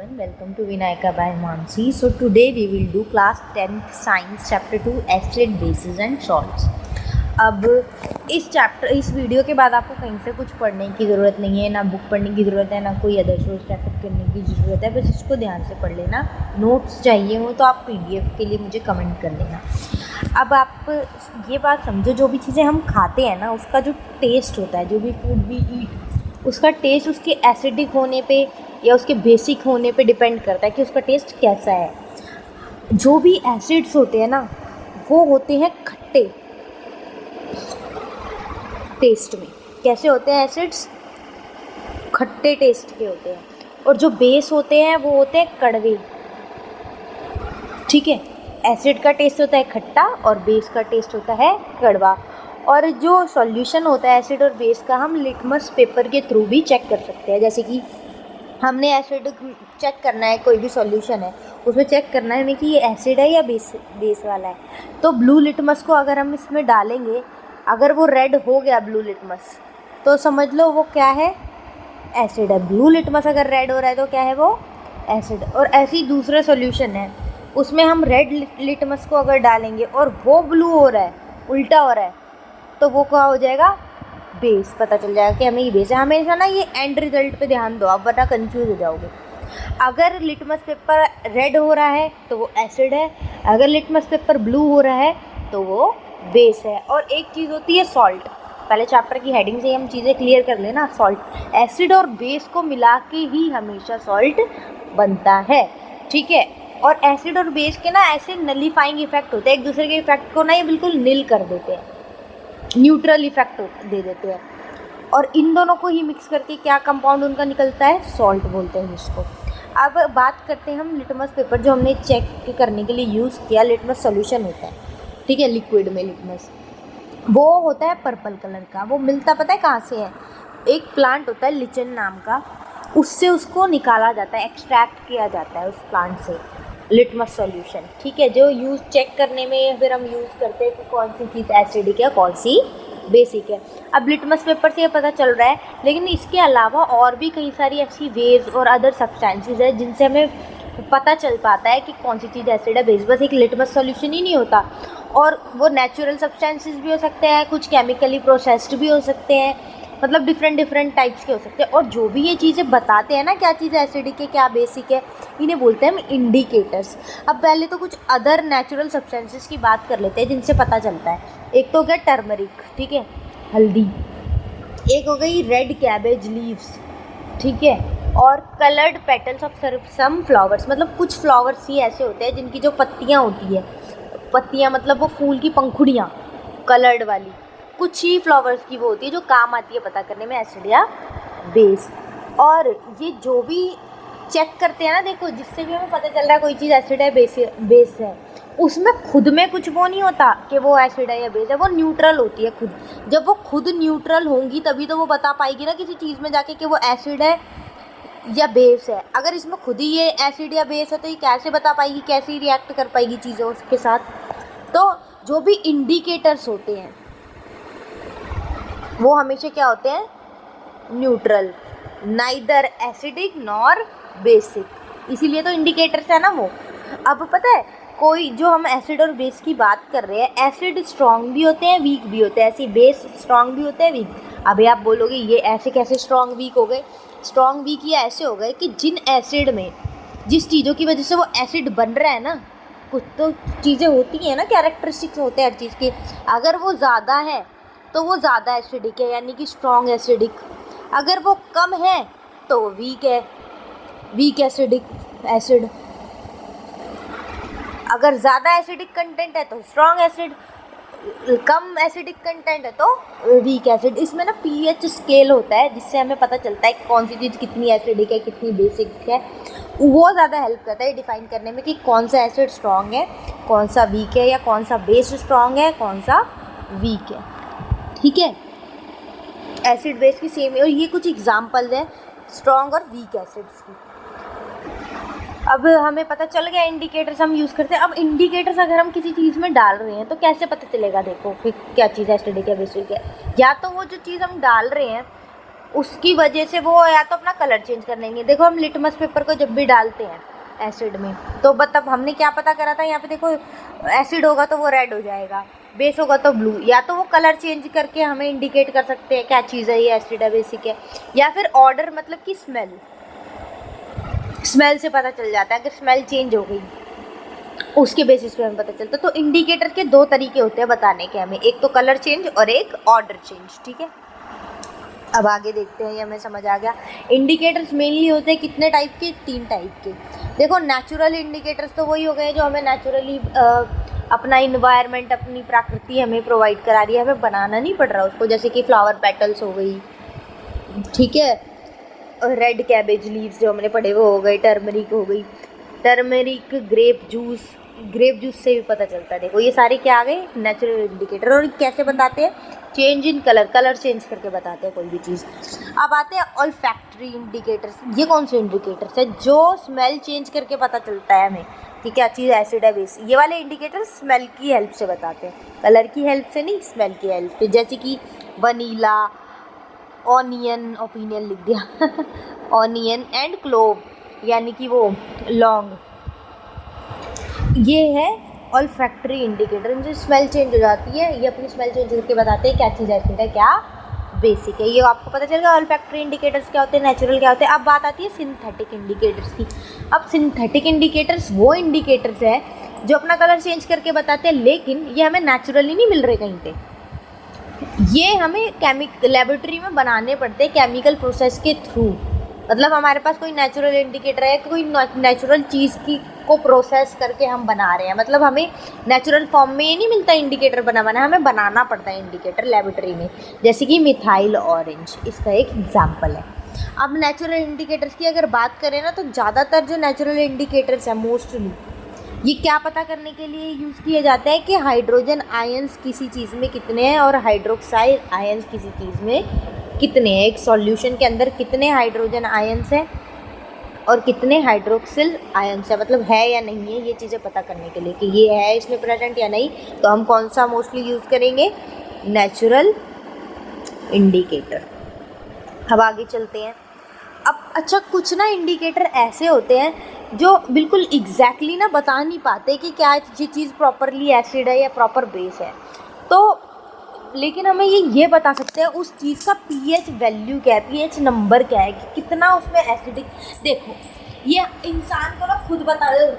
everyone, welcome to Vinayaka by Mansi. So today we will do class 10th science chapter 2 acid bases and salts. अब इस video के बाद आपको कहीं से कुछ पढ़ने की ज़रूरत नहीं है, ना बुक पढ़ने की ज़रूरत है, ना कोई अदर सोर्स रेफर करने की ज़रूरत है. बस इसको ध्यान से पढ़ लेना. नोट्स चाहिए हो तो आप PDF के लिए मुझे कमेंट कर देना. अब आप ये बात समझो, जो भी चीज़ें हम खाते हैं ना, उसका जो टेस्ट होता है, जो भी फूड वी ईट, उसका टेस्ट उसके एसिडिक होने पे या उसके बेसिक होने पे डिपेंड करता है कि उसका टेस्ट कैसा है. जो भी एसिड्स होते हैं ना, वो होते हैं खट्टे टेस्ट में. कैसे होते हैं एसिड्स? खट्टे टेस्ट के होते हैं. और जो बेस होते हैं वो होते हैं कड़वे. ठीक है, एसिड का टेस्ट होता है खट्टा और बेस का टेस्ट होता है कड़वा. और जो सॉल्यूशन होता है एसिड और बेस का, हम लिटमस पेपर के थ्रू भी चेक कर सकते हैं. जैसे कि हमने एसिड चेक करना है, कोई भी सॉल्यूशन है उसमें चेक करना है हमें कि ये एसिड है या बेस वाला है. तो ब्लू लिटमस को अगर हम इसमें डालेंगे, अगर वो रेड हो गया ब्लू लिटमस, तो समझ लो वो क्या है? एसिड है. ब्लू लिटमस अगर रेड हो रहा है तो क्या है? वो एसिड. और ऐसे ही दूसरा सॉल्यूशन है, उसमें हम रेड लिटमस को अगर डालेंगे और वो ब्लू हो रहा है, उल्टा हो रहा है, तो वो क्या हो जाएगा? बेस. पता चल जाएगा कि हमें ये बेस है. हमेशा ना ये एंड रिजल्ट पे ध्यान दो आप, वरना कंफ्यूज हो जाओगे. अगर लिटमस पेपर रेड हो रहा है तो वो एसिड है, अगर लिटमस पेपर ब्लू हो रहा है तो वो बेस है. और एक चीज़ होती है सॉल्ट. पहले चैप्टर की हेडिंग से हम चीज़ें क्लियर कर लेना. सॉल्ट, एसिड और बेस को मिला के ही हमेशा सॉल्ट बनता है. ठीक है. और एसिड और बेस के ना ऐसे नलीफाइंग इफेक्ट होते हैं, एक दूसरे के इफेक्ट को ना ये बिल्कुल नील कर देते हैं, न्यूट्रल इफेक्ट दे देते हैं. और इन दोनों को ही मिक्स करके क्या कंपाउंड उनका निकलता है? सॉल्ट बोलते हैं जिसको. अब बात करते हैं हम लिटमस पेपर जो हमने चेक करने के लिए यूज़ किया. लिटमस सॉल्यूशन होता है, ठीक है, लिक्विड में लिटमस. वो होता है पर्पल कलर का. वो मिलता पता है कहाँ से है? एक प्लांट होता है लिचन नाम का, उससे उसको निकाला जाता है, एक्सट्रैक्ट किया जाता है उस प्लांट से लिटमस सॉल्यूशन. ठीक है, जो यूज़ चेक करने में फिर हम यूज़ करते हैं कि कौन सी चीज़ एसिडिक है, कौन सी बेसिक है. अब लिटमस पेपर से ये पता चल रहा है, लेकिन इसके अलावा और भी कई सारी ऐसी वेज और अदर सब्सटेंसेस है जिनसे हमें पता चल पाता है कि कौन सी चीज़ एसिड है, बेस. बस एक लिटमस सॉल्यूशन ही नहीं होता, और वो नेचुरल सब्सटेंसेस भी हो सकते हैं, कुछ केमिकली प्रोसेस्ड भी हो सकते हैं, मतलब डिफरेंट टाइप्स के हो सकते हैं. और जो भी ये चीज़ें बताते हैं ना, क्या चीज़ एसिडिक है, क्या बेसिक है, इन्हें बोलते हैं हम इंडिकेटर्स. अब पहले तो कुछ अदर नेचुरल सब्सटेंसेस की बात कर लेते हैं जिनसे पता चलता है. एक तो हो गया टर्मरिक, ठीक है, हल्दी. एक हो गई रेड कैबेज लीव्स, ठीक है. और coloured petals of some flowers, मतलब कुछ फ्लावर्स ही ऐसे होते हैं जिनकी जो पत्तियाँ होती है, पत्तियाँ मतलब वो फूल की पंखुड़ियाँ कलर्ड वाली, कुछ ही फ्लावर्स की वो होती है जो काम आती है पता करने में एसिड या बेस. और ये जो भी चेक करते हैं ना, देखो, जिससे भी हमें पता चल रहा है कोई चीज़ एसिड है बेस है, उसमें खुद में कुछ वो नहीं होता कि वो एसिड है या बेस है. वो न्यूट्रल होती है खुद. जब वो खुद न्यूट्रल होंगी तभी तो वो बता पाएगी ना किसी चीज़ में जाके कि वो एसिड है या बेस है. अगर इसमें खुद ही ये एसिड या बेस है तो ये कैसे बता पाएगी, कैसे रिएक्ट कर पाएगी चीज़ों के साथ? तो जो भी इंडिकेटर्स होते हैं वो हमेशा क्या होते हैं? Neutral, neither acidic nor basic. इसीलिए तो इंडिकेटर्स है ना वो. अब पता है, कोई जो हम एसिड और बेस की बात कर रहे हैं, एसिड स्ट्रॉन्ग भी होते हैं, वीक भी होते हैं, ऐसे बेस स्ट्रॉन्ग भी होते हैं, वीक. अभी आप बोलोगे ये ऐसे कैसे स्ट्रॉन्ग वीक हो गए? स्ट्रॉन्ग वीक ये ऐसे हो गए कि जिन एसिड में, जिस चीज़ों की वजह से वो एसिड बन रहा है ना, कुछ तो चीज़ें होती हैं ना, कैरेक्टरिस्टिक्स होते हैं हर चीज़ के. अगर वो ज़्यादा है तो वो ज़्यादा एसिडिक है, यानी कि स्ट्रॉन्ग एसिडिक. अगर वो कम है तो वो वीक है, वीक एसिडिक एसिड. अगर ज़्यादा एसिडिक कंटेंट है तो स्ट्रॉन्ग एसिड, कम एसिडिक कंटेंट है तो वीक एसिड. इसमें ना pH स्केल होता है जिससे हमें पता चलता है कि कौन सी चीज़ कितनी एसिडिक है, कितनी बेसिक है. वो ज़्यादा हेल्प करता है डिफ़ाइन करने में कि कौन सा एसिड स्ट्रॉन्ग है, कौन सा वीक है, या कौन सा बेस स्ट्रॉन्ग है, कौन सा वीक है. ठीक है, एसिड बेस की सेम है. और ये कुछ एग्जांपल्स हैं स्ट्रॉन्ग और वीक एसिड्स की. अब हमें पता चल गया इंडिकेटर्स हम यूज़ करते हैं. अब इंडिकेटर्स अगर हम किसी चीज़ में डाल रहे हैं तो कैसे पता चलेगा? देखो कि क्या चीज़ एसिडिक है, बेसिक है. या तो वो जो चीज़ हम डाल रहे हैं उसकी वजह से वो या तो अपना कलर चेंज कर लेंगे। देखो हम लिटमस पेपर को जब भी डालते हैं एसिड में, तो मतलब हमने क्या पता करा था, यहाँ पे देखो एसिड होगा तो वो रेड हो जाएगा, बेस होगा तो ब्लू। या तो वो कलर चेंज करके हमें इंडिकेट कर सकते हैं क्या चीज़ है, ये एसिड है, बेसिक है, या फिर ऑर्डर मतलब कि स्मेल से पता चल जाता है। अगर स्मेल चेंज हो गई उसके बेसिस पे हमें पता चलता है। तो इंडिकेटर के दो तरीके होते हैं बताने के हमें, एक तो कलर चेंज और एक ऑर्डर चेंज, ठीक है। अब आगे देखते हैं, ये हमें समझ आ गया। इंडिकेटर्स मेनली होते हैं कितने टाइप के, 3 टाइप के। देखो नेचुरल इंडिकेटर्स तो वही हो गए जो हमें नेचुरली अपना इन्वायरमेंट, अपनी प्रकृति हमें प्रोवाइड करा रही है, हमें बनाना नहीं पड़ रहा उसको, जैसे कि फ्लावर पेटल्स हो गई, ठीक है, रेड कैबेज लीव्स जो हमने पढ़े वो हो गए, टर्मरिक हो गई, टर्मरिक, ग्रेप जूस से भी पता चलता है। देखो ये सारे क्या आ गए, नेचुरल इंडिकेटर। और कैसे बताते हैं, चेंज इन कलर चेंज करके बताते हैं कोई भी चीज़। अब आते हैं ऑल्फैक्टरी इंडिकेटर्स। ये कौन से इंडिकेटर्स है, जो स्मेल चेंज करके पता चलता है हमें कि क्या चीज़ एसिड है, बेस। ये वाले इंडिकेटर स्मेल की हेल्प से बताते हैं, कलर की हेल्प से नहीं, स्मेल की हेल्प से। जैसे कि वनीला, ऑनियन, ओपिनियन लिख दिया ऑनियन एंड क्लोव, यानी कि वो लौंग, ये है ऑल्फैक्टरी इंडिकेटर। जो स्मेल चेंज हो जाती है, ये अपनी स्मेल चेंज करके बताते हैं क्या चीज़ एसिड है, क्या बेसिक है। ये आपको पता चलेगा ऑल्फैक्टरी इंडिकेटर्स क्या होते हैं, नेचुरल क्या होते हैं। अब बात आती है सिंथेटिक इंडिकेटर्स की। अब सिंथेटिक इंडिकेटर्स वो इंडिकेटर्स है जो अपना कलर चेंज करके बताते हैं, लेकिन ये हमें नेचुरली नहीं मिल रहे कहीं पे, ये हमें लेबोरेटरी में बनाने पड़ते हैं केमिकल प्रोसेस के थ्रू। मतलब हमारे पास कोई नेचुरल इंडिकेटर है, कोई नेचुरल चीज़ की को प्रोसेस करके हम बना रहे हैं, मतलब हमें नेचुरल फॉर्म में ये नहीं मिलता इंडिकेटर बना, हमें बनाना पड़ता है इंडिकेटर लेबोरेटरी में। जैसे कि मिथाइल ऑरेंज इसका एक एग्जाम्पल है। अब नेचुरल इंडिकेटर्स की अगर बात करें ना, तो ज़्यादातर जो नेचुरल इंडिकेटर्स हैं मोस्टली ये क्या पता करने के लिए यूज़ किए जाते हैं कि हाइड्रोजन आयंस किसी चीज़ में कितने हैं और हाइड्रोक्साइड आयंस किसी चीज़ में कितने हैं। एक सॉल्यूशन के अंदर कितने हाइड्रोजन आयंस हैं और कितने हाइड्रोक्सिल आयंस है, मतलब है या नहीं है, ये चीज़ें पता करने के लिए कि ये है इसमें प्रेजेंट या नहीं, तो हम कौन सा मोस्टली यूज़ करेंगे, नेचुरल इंडिकेटर। अब आगे चलते हैं। अब अच्छा, कुछ ना इंडिकेटर ऐसे होते हैं जो बिल्कुल एग्जैक्टली ना बता नहीं पाते कि क्या ये चीज़ प्रॉपरली एसिड है या प्रॉपर बेस है, तो लेकिन हमें ये बता सकते हैं उस चीज़ का पीएच वैल्यू क्या है, पीएच नंबर क्या है, कि कितना उसमें एसिडिक। देखो ये इंसान को ना खुद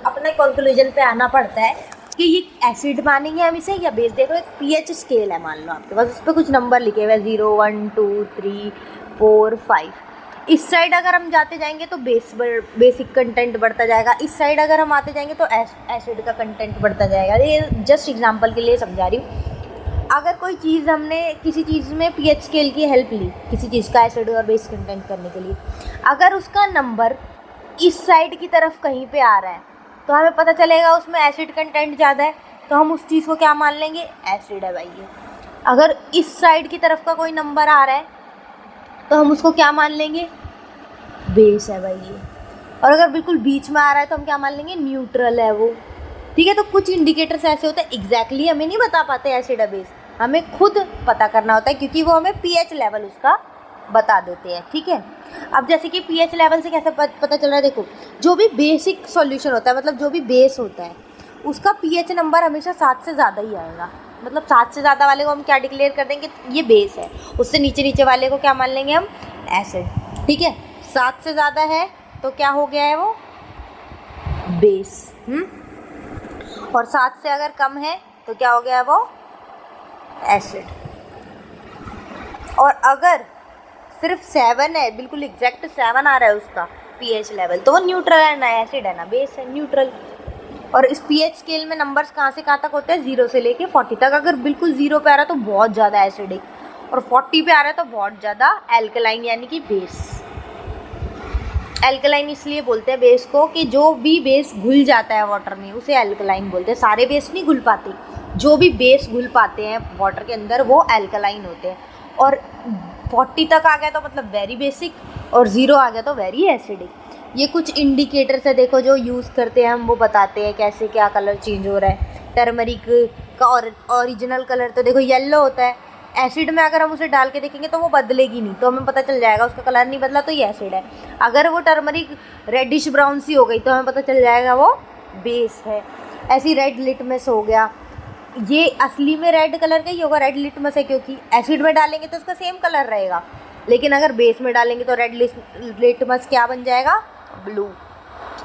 अपने कंक्लूजन पे आना पड़ता है कि ये एसिड मानेंगे हम इसे या बेस। देखो एक पीएच स्केल है, मान लो आपके पास, उस पर कुछ नंबर लिखे हुए 0, 1, 2, 3, 4, 5। इस साइड अगर हम जाते जाएंगे तो बेसिक कंटेंट बढ़ता जाएगा, इस साइड अगर हम आते जाएंगे तो एसिड का कंटेंट बढ़ता जाएगा। ये जस्ट एग्जांपल के लिए समझा रही हूँ। अगर कोई चीज़ हमने किसी चीज़ में पीएच स्केल की हेल्प ली, किसी चीज़ का एसिड और बेस कंटेंट करने के लिए, अगर उसका नंबर इस साइड की तरफ कहीं पे आ रहा है तो हमें पता चलेगा उसमें एसिड कंटेंट ज़्यादा है, तो हम उस चीज़ को क्या मान लेंगे, एसिड है भाई ये। अगर इस साइड की तरफ का कोई नंबर आ रहा है तो हम उसको क्या मान लेंगे, बेस है भाई ये। और अगर बिल्कुल बीच में आ रहा है तो हम क्या मान लेंगे, न्यूट्रल है वो, ठीक है। तो कुछ इंडिकेटर्स ऐसे होते हैं एग्जैक्टली हमें नहीं बता पाते एसिड है बेस, हमें खुद पता करना होता है, क्योंकि वो हमें पीएच लेवल उसका बता देते हैं, ठीक है। अब जैसे कि पीएच लेवल से कैसे पता चल रहा है, देखो जो भी बेसिक सॉल्यूशन होता है, मतलब जो भी बेस होता है, उसका पीएच नंबर हमेशा 7 से ज़्यादा ही आएगा। मतलब 7 से ज़्यादा वाले को हम क्या डिक्लेयर कर देंगे, ये बेस है। उससे नीचे वाले को क्या मान लेंगे हम, एसिड, ठीक है। 7 से ज़्यादा है तो क्या हो गया है वो, बेस। और 7 से अगर कम है तो क्या हो गया है वो, एसिड। और अगर सिर्फ 7 है, बिल्कुल एग्जैक्ट 7 आ रहा है उसका पीएच लेवल, तो वो न्यूट्रल है, ना एसिड है ना बेस है, न्यूट्रल। और इस पीएच स्केल में नंबर्स कहाँ से कहाँ तक होते हैं, 0 से लेके 40 तक। अगर बिल्कुल 0 पे आ रहा है तो बहुत ज़्यादा एसिडिक, और 40 पे आ रहा है तो बहुत ज़्यादा एल्कलाइन, यानी कि बेस। एल्कलाइन इसलिए बोलते हैं बेस को कि जो भी बेस घुल जाता है वाटर में उसे एल्कलाइन बोलते हैं। सारे बेस नहीं घुल पाते, जो भी बेस घुल पाते हैं वाटर के अंदर वो एल्कलाइन होते हैं। और 40 तक आ गया तो मतलब वेरी बेसिक, और 0 आ गया तो वेरी एसिडिक। ये कुछ इंडिकेटर्स है देखो जो यूज़ करते हैं हम, वो बताते हैं कैसे क्या कलर चेंज हो रहा है। टर्मरिक का ओरिजिनल कलर तो देखो येलो होता है, एसिड में अगर हम उसे डाल के देखेंगे तो वो बदलेगी नहीं, तो हमें पता चल जाएगा उसका कलर नहीं बदला तो ये एसिड है। अगर वो टर्मरिक रेडिश ब्राउन सी हो गई तो हमें पता चल जाएगा वो बेस है। ऐसी रेड लिटमस हो गया, ये असली में रेड कलर का ही होगा, रेड लिटमस है, क्योंकि एसिड में डालेंगे तो उसका सेम कलर रहेगा, लेकिन अगर बेस में डालेंगे तो रेड लिटमस क्या बन जाएगा, ब्लू,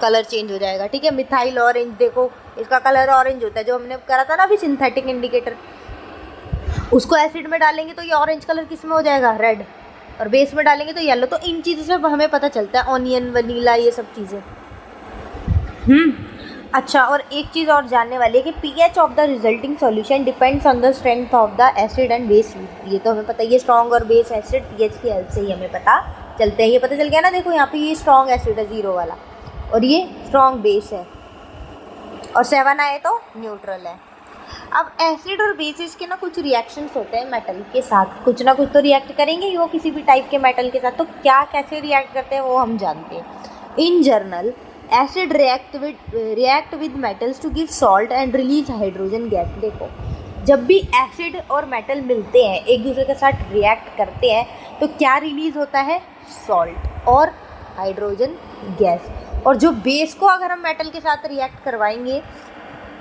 कलर चेंज हो जाएगा। ठीक है, मिथाइल ऑरेंज, देखो इसका कलर ऑरेंज होता है, जो हमने करा था ना अभी सिंथेटिक इंडिकेटर, उसको एसिड में डालेंगे तो ये ऑरेंज कलर किस में हो जाएगा, रेड, और बेस में डालेंगे तो येलो। तो इन चीज़ों से हमें पता चलता है, ऑनियन, वनीला, ये सब चीज़ें। अच्छा, और एक चीज़ और जानने वाली है कि pH of the resulting solution depends on the strength of the acid and base. ये तो हमें पता है, ये स्ट्रॉन्ग और बेस एसिड पीएच की हेल्प से ही हमें पता चलते हैं। ये पता चल गया ना, देखो यहाँ पे ये स्ट्रॉन्ग एसिड है 0 वाला, और ये स्ट्रॉन्ग बेस है, और 7 आए तो न्यूट्रल है। अब एसिड और बेसिस के ना कुछ रिएक्शंस होते हैं मेटल के साथ, कुछ ना कुछ तो रिएक्ट करेंगे वो किसी भी टाइप के मेटल के साथ। तो क्या कैसे रिएक्ट करते हैं वो हम जानते हैं। In general acid react with metals to give salt and release hydrogen gas. देखो, जब भी एसिड और मेटल मिलते हैं, एक दूसरे के साथ रिएक्ट करते हैं, तो क्या रिलीज होता है, सॉल्ट और हाइड्रोजन गैस। और जो बेस को अगर हम मेटल के साथ रिएक्ट करवाएंगे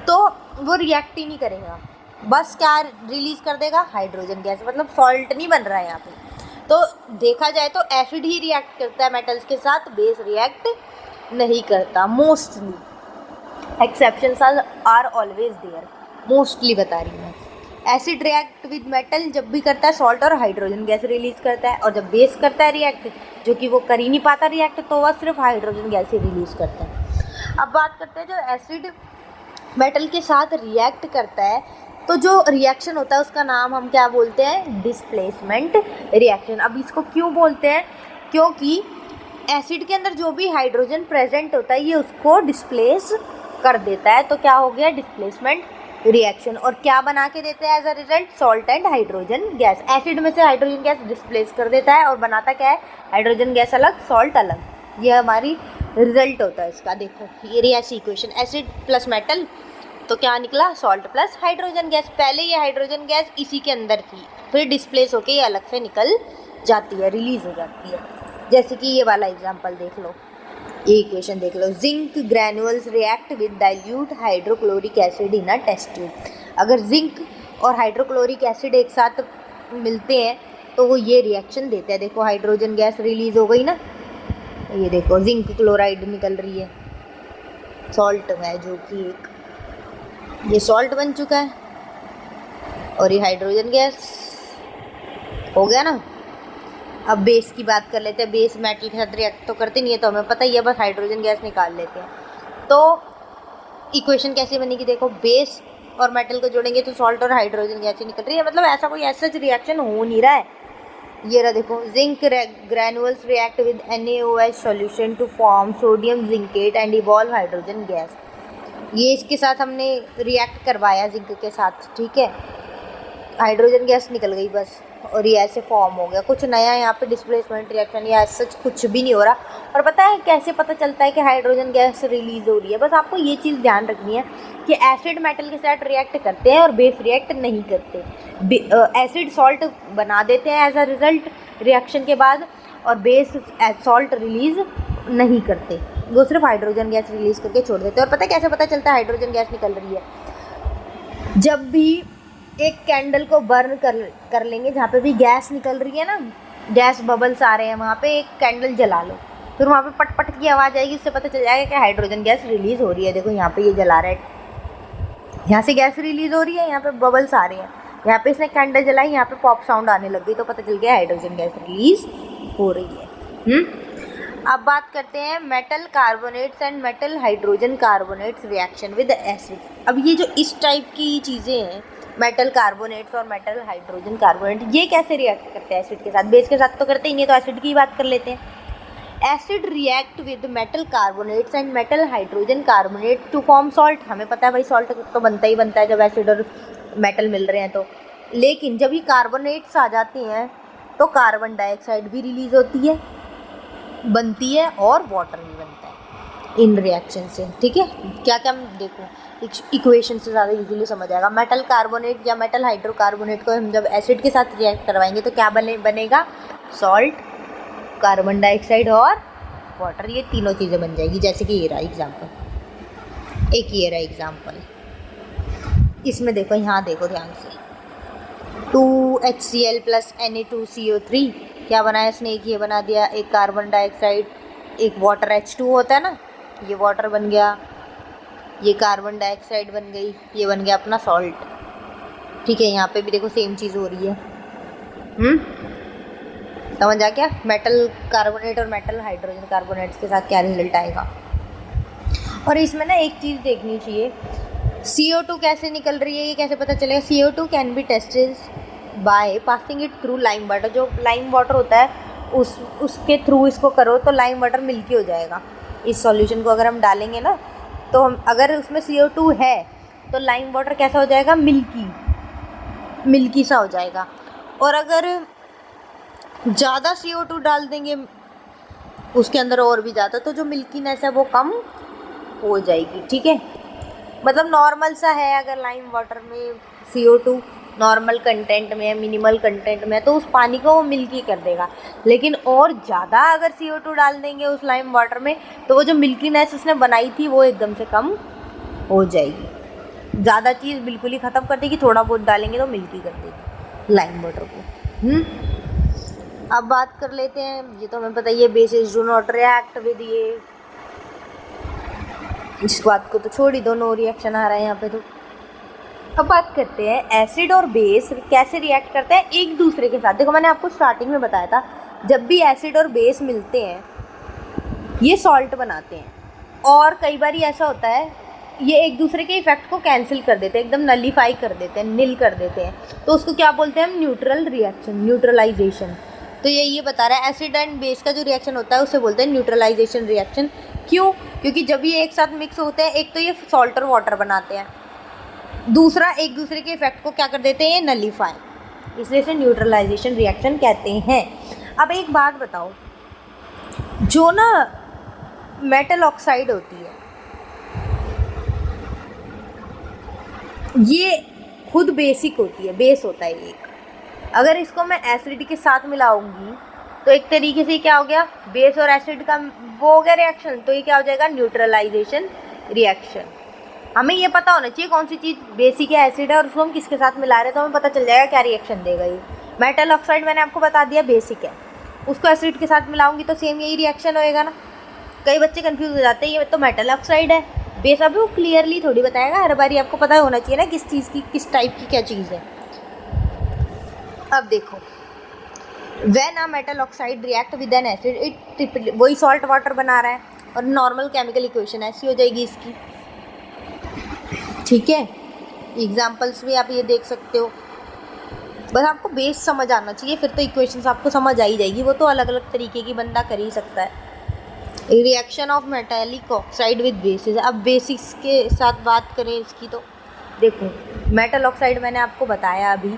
तो वो रिएक्ट ही नहीं करेगा, बस क्या रिलीज कर देगा, हाइड्रोजन गैस, मतलब सॉल्ट नहीं बन रहा है यहाँ पे। तो देखा जाए तो एसिड ही रिएक्ट करता है मेटल्स के साथ, बेस रिएक्ट नहीं करता mostly, exceptions are always there, mostly बता रही हूँ। एसिड रिएक्ट विद मेटल जब भी करता है सॉल्ट और हाइड्रोजन गैस रिलीज करता है, और जब बेस करता है रिएक्ट, जो कि वो कर ही नहीं पाता रिएक्ट, तो वह सिर्फ हाइड्रोजन गैस ही रिलीज करता है। अब बात करते हैं, जो एसिड मेटल के साथ रिएक्ट करता है तो जो रिएक्शन होता है उसका नाम हम क्या बोलते हैं, डिस्प्लेसमेंट रिएक्शन। अब इसको क्यों बोलते हैं, क्योंकि एसिड के अंदर जो भी हाइड्रोजन प्रेजेंट होता है ये उसको डिस्प्लेस कर देता है, तो क्या हो गया, डिस्प्लेसमेंट रिएक्शन। और क्या बना के देते हैं as a result, salt and hydrogen gas. Acid में से हाइड्रोजन गैस डिस्प्लेस कर देता है और बनाता क्या है, हाइड्रोजन गैस अलग, सॉल्ट अलग। ये हमारी रिजल्ट होता है इसका। देखो ये रही ऐसी इक्वेशन, एसिड प्लस मेटल तो क्या निकला, सॉल्ट प्लस हाइड्रोजन गैस। पहले ये हाइड्रोजन गैस इसी के अंदर थी, फिर डिस्प्लेस होके ये अलग से निकल जाती है, रिलीज हो जाती है। जैसे कि ये वाला एग्जांपल देख लो, ये इक्वेशन देख लो, zinc granules react with dilute hydrochloric acid in a test tube. अगर जिंक और हाइड्रोक्लोरिक एसिड एक साथ मिलते हैं तो वो ये रिएक्शन देते हैं। देखो हाइड्रोजन गैस रिलीज हो गई ना, ये देखो जिंक क्लोराइड निकल रही है, सॉल्ट है जो कि एक, ये सॉल्ट बन चुका है, और ये हाइड्रोजन गैस हो गया ना। अब बेस की बात कर लेते हैं, बेस मेटल के साथ रिएक्ट तो करते नहीं है, तो हमें पता ही है, बस हाइड्रोजन गैस निकाल लेते हैं। तो इक्वेशन कैसे बनेगी, देखो बेस और मेटल को जोड़ेंगे तो सॉल्ट और हाइड्रोजन गैस ही निकल रही है, मतलब ऐसा कोई ऐसा रिएक्शन हो नहीं रहा है। ये रहा देखो, zinc granules react with NaOH solution to form sodium zincate and evolve hydrogen gas. ये इसके साथ हमने रिएक्ट करवाया जिंक के साथ, ठीक है, हाइड्रोजन गैस निकल गई बस, और ये ऐसे फॉर्म हो गया। कुछ नया यहाँ पे डिस्प्लेसमेंट रिएक्शन या सच कुछ भी नहीं हो रहा। और पता है कैसे पता चलता है कि हाइड्रोजन गैस रिलीज हो रही है, बस आपको ये चीज़ ध्यान रखनी है कि एसिड मेटल के साथ रिएक्ट करते हैं और बेस रिएक्ट नहीं करते। एसिड सॉल्ट बना देते हैं एज अ रिजल्ट रिएक्शन के बाद, और बेस सॉल्ट रिलीज नहीं करते, वो सिर्फ हाइड्रोजन गैस रिलीज करके छोड़ देते हैं। और पता है कैसे पता चलता है हाइड्रोजन गैस निकल रही है, जब भी एक कैंडल को बर्न कर लेंगे, जहाँ पे भी गैस निकल रही है ना, गैस बबल्स आ रहे हैं, वहाँ पे एक कैंडल जला लो, फिर वहाँ पे पट पट की आवाज़ आएगी, उससे पता चल जाएगा कि हाइड्रोजन गैस रिलीज़ हो रही है। देखो यहाँ पे ये जला रहा है, यहाँ से गैस रिलीज़ हो रही है, यहाँ पे बबल्स आ रहे हैं, यहाँ पे इसने कैंडल जलाई, यहाँ पे पॉप साउंड आने लग गई, तो पता चल गया हाइड्रोजन गैस रिलीज़ हो रही है। अब बात करते हैं metal carbonates and metal hydrogen carbonates reaction with acid. अब ये जो इस टाइप की चीज़ें हैं, मेटल कार्बोनेट्स और मेटल हाइड्रोजन कार्बोनेट, ये कैसे रिएक्ट करते हैं एसिड के साथ, बेस के साथ तो करते ही नहीं, तो एसिड की बात कर लेते हैं। Acid react with metal carbonates and metal hydrogen carbonate to form salt. हमें पता है भाई सॉल्ट तो बनता ही बनता है जब एसिड और मेटल मिल रहे हैं तो, लेकिन जब ये कार्बोनेट्स आ जाते हैं तो कार्बन डाइऑक्साइड भी रिलीज होती है, बनती है, और वाटर भी बनता है। इन रिएक्शन से। ठीक है, क्या क्या हम देखो इक्वेशन से ज़्यादा इजीली समझ आएगा। मेटल कार्बोनेट या मेटल हाइड्रोकार्बोनेट को हम जब एसिड के साथ रिएक्ट करवाएंगे तो क्या बनेगा, सॉल्ट, कार्बन डाइऑक्साइड और वाटर, ये तीनों चीज़ें बन जाएगी। जैसे कि ये रहा एग्जाम्पल, एक ये रहा एग्जाम्पल, इसमें देखो, यहाँ देखो ध्यान से, 2HCl + Na2CO3 क्या बनाया इसने, एक ये बना दिया, एक कार्बन डाइऑक्साइड, एक वाटर H2 होता है ना, ये वाटर बन गया, ये कार्बन डाइऑक्साइड बन गई, ये बन गया अपना सॉल्ट। ठीक है, यहाँ पे भी देखो सेम चीज़ हो रही है। समझ आ गया, मेटल कार्बोनेट और मेटल हाइड्रोजन कार्बोनेट्स के साथ क्या रिजल्ट आएगा। और इसमें ना एक चीज़ देखनी चाहिए, CO2 कैसे निकल रही है, ये कैसे पता चलेगा। CO2 can be tested by passing it through lime water, जो लाइम वाटर होता है उसके थ्रू इसको करो तो लाइम वाटर मिल्की हो जाएगा। इस सॉल्यूशन को अगर हम डालेंगे ना, तो हम अगर उसमें CO2 है तो लाइम वाटर कैसा हो जाएगा, मिल्की सा हो जाएगा। और अगर ज़्यादा CO2 डाल देंगे उसके अंदर और भी ज़्यादा, तो जो मिल्कीनेस है वो कम हो जाएगी। ठीक है, मतलब नॉर्मल सा है, अगर लाइम वाटर में CO2 नॉर्मल कंटेंट में है, मिनिमल कंटेंट में है, तो उस पानी को वो मिल्की कर देगा। लेकिन और ज़्यादा अगर CO2 डाल देंगे उस लाइम वाटर में, तो वो जो मिल्कीनेस उसने बनाई थी वो एकदम से कम हो जाएगी। ज़्यादा चीज़ बिल्कुल ही ख़त्म कर देगी, थोड़ा बहुत डालेंगे तो मिल्की कर देगी लाइम वाटर को। अब बात कर लेते हैं, ये तो हमें पता ही है, basis do not react with ये, इस बात को तो छोड़ ही दो, नो रिएक्शन आ रहा है यहाँ पे। तो अब बात करते हैं एसिड और बेस कैसे रिएक्ट करते हैं एक दूसरे के साथ। देखो मैंने आपको स्टार्टिंग में बताया था, जब भी एसिड और बेस मिलते हैं ये सॉल्ट बनाते हैं, और कई बार ऐसा होता है ये एक दूसरे के इफेक्ट को कैंसिल कर देते हैं, एकदम नलीफाई कर देते हैं, नील कर देते हैं, तो उसको क्या बोलते हैं हम, न्यूट्रल रिएक्शन, न्यूट्रलाइजेशन। तो ये बता रहा है एसिड एंड बेस का जो रिएक्शन होता है उसे बोलते हैं न्यूट्रलाइजेशन रिएक्शन। क्यों? क्योंकि जब ये एक साथ मिक्स होते हैं, एक तो ये सॉल्ट और वाटर बनाते हैं, दूसरा एक दूसरे के इफेक्ट को क्या कर देते हैं, ये नलीफाई, इसलिए इसे न्यूट्रलाइजेशन रिएक्शन कहते हैं। अब एक बात बताओ, जो ना मेटल ऑक्साइड होती है ये खुद बेसिक होती है, बेस होता है एक, अगर इसको मैं एसिड के साथ मिलाऊंगी तो एक तरीके से क्या हो गया, बेस और एसिड का वो हो गया रिएक्शन, तो ये क्या हो जाएगा, न्यूट्रलाइजेशन रिएक्शन। हमें ये पता होना चाहिए कौन सी चीज़ बेसिक है, एसिड है, और उसको हम किसके साथ मिला रहे हैं, तो हमें पता चल जाएगा क्या रिएक्शन देगा ये। मेटल ऑक्साइड मैंने आपको बता दिया बेसिक है, उसको एसिड के साथ मिलाऊंगी तो सेम यही रिएक्शन होएगा ना। कई बच्चे कंफ्यूज हो जाते हैं, ये तो मेटल ऑक्साइड है, बेस अभी वो क्लियरली थोड़ी बताएगा, हर बारी आपको पता होना चाहिए ना किस चीज़ की, किस टाइप की क्या चीज़ है। अब देखो, when a metal oxide react with N acid it वही सॉल्ट वाटर बना रहा है, और नॉर्मल केमिकल इक्वेशन ऐसी हो जाएगी इसकी। ठीक है, एग्जाम्पल्स भी आप ये देख सकते हो, बस आपको बेस समझ आना चाहिए, फिर तो इक्वेशंस आपको समझ आ ही जाएगी, वो तो अलग अलग तरीके की बंदा कर ही सकता है। Reaction of metallic oxide with basis. अब बेसिस के साथ बात करें इसकी, तो देखो मेटल ऑक्साइड मैंने आपको बताया अभी,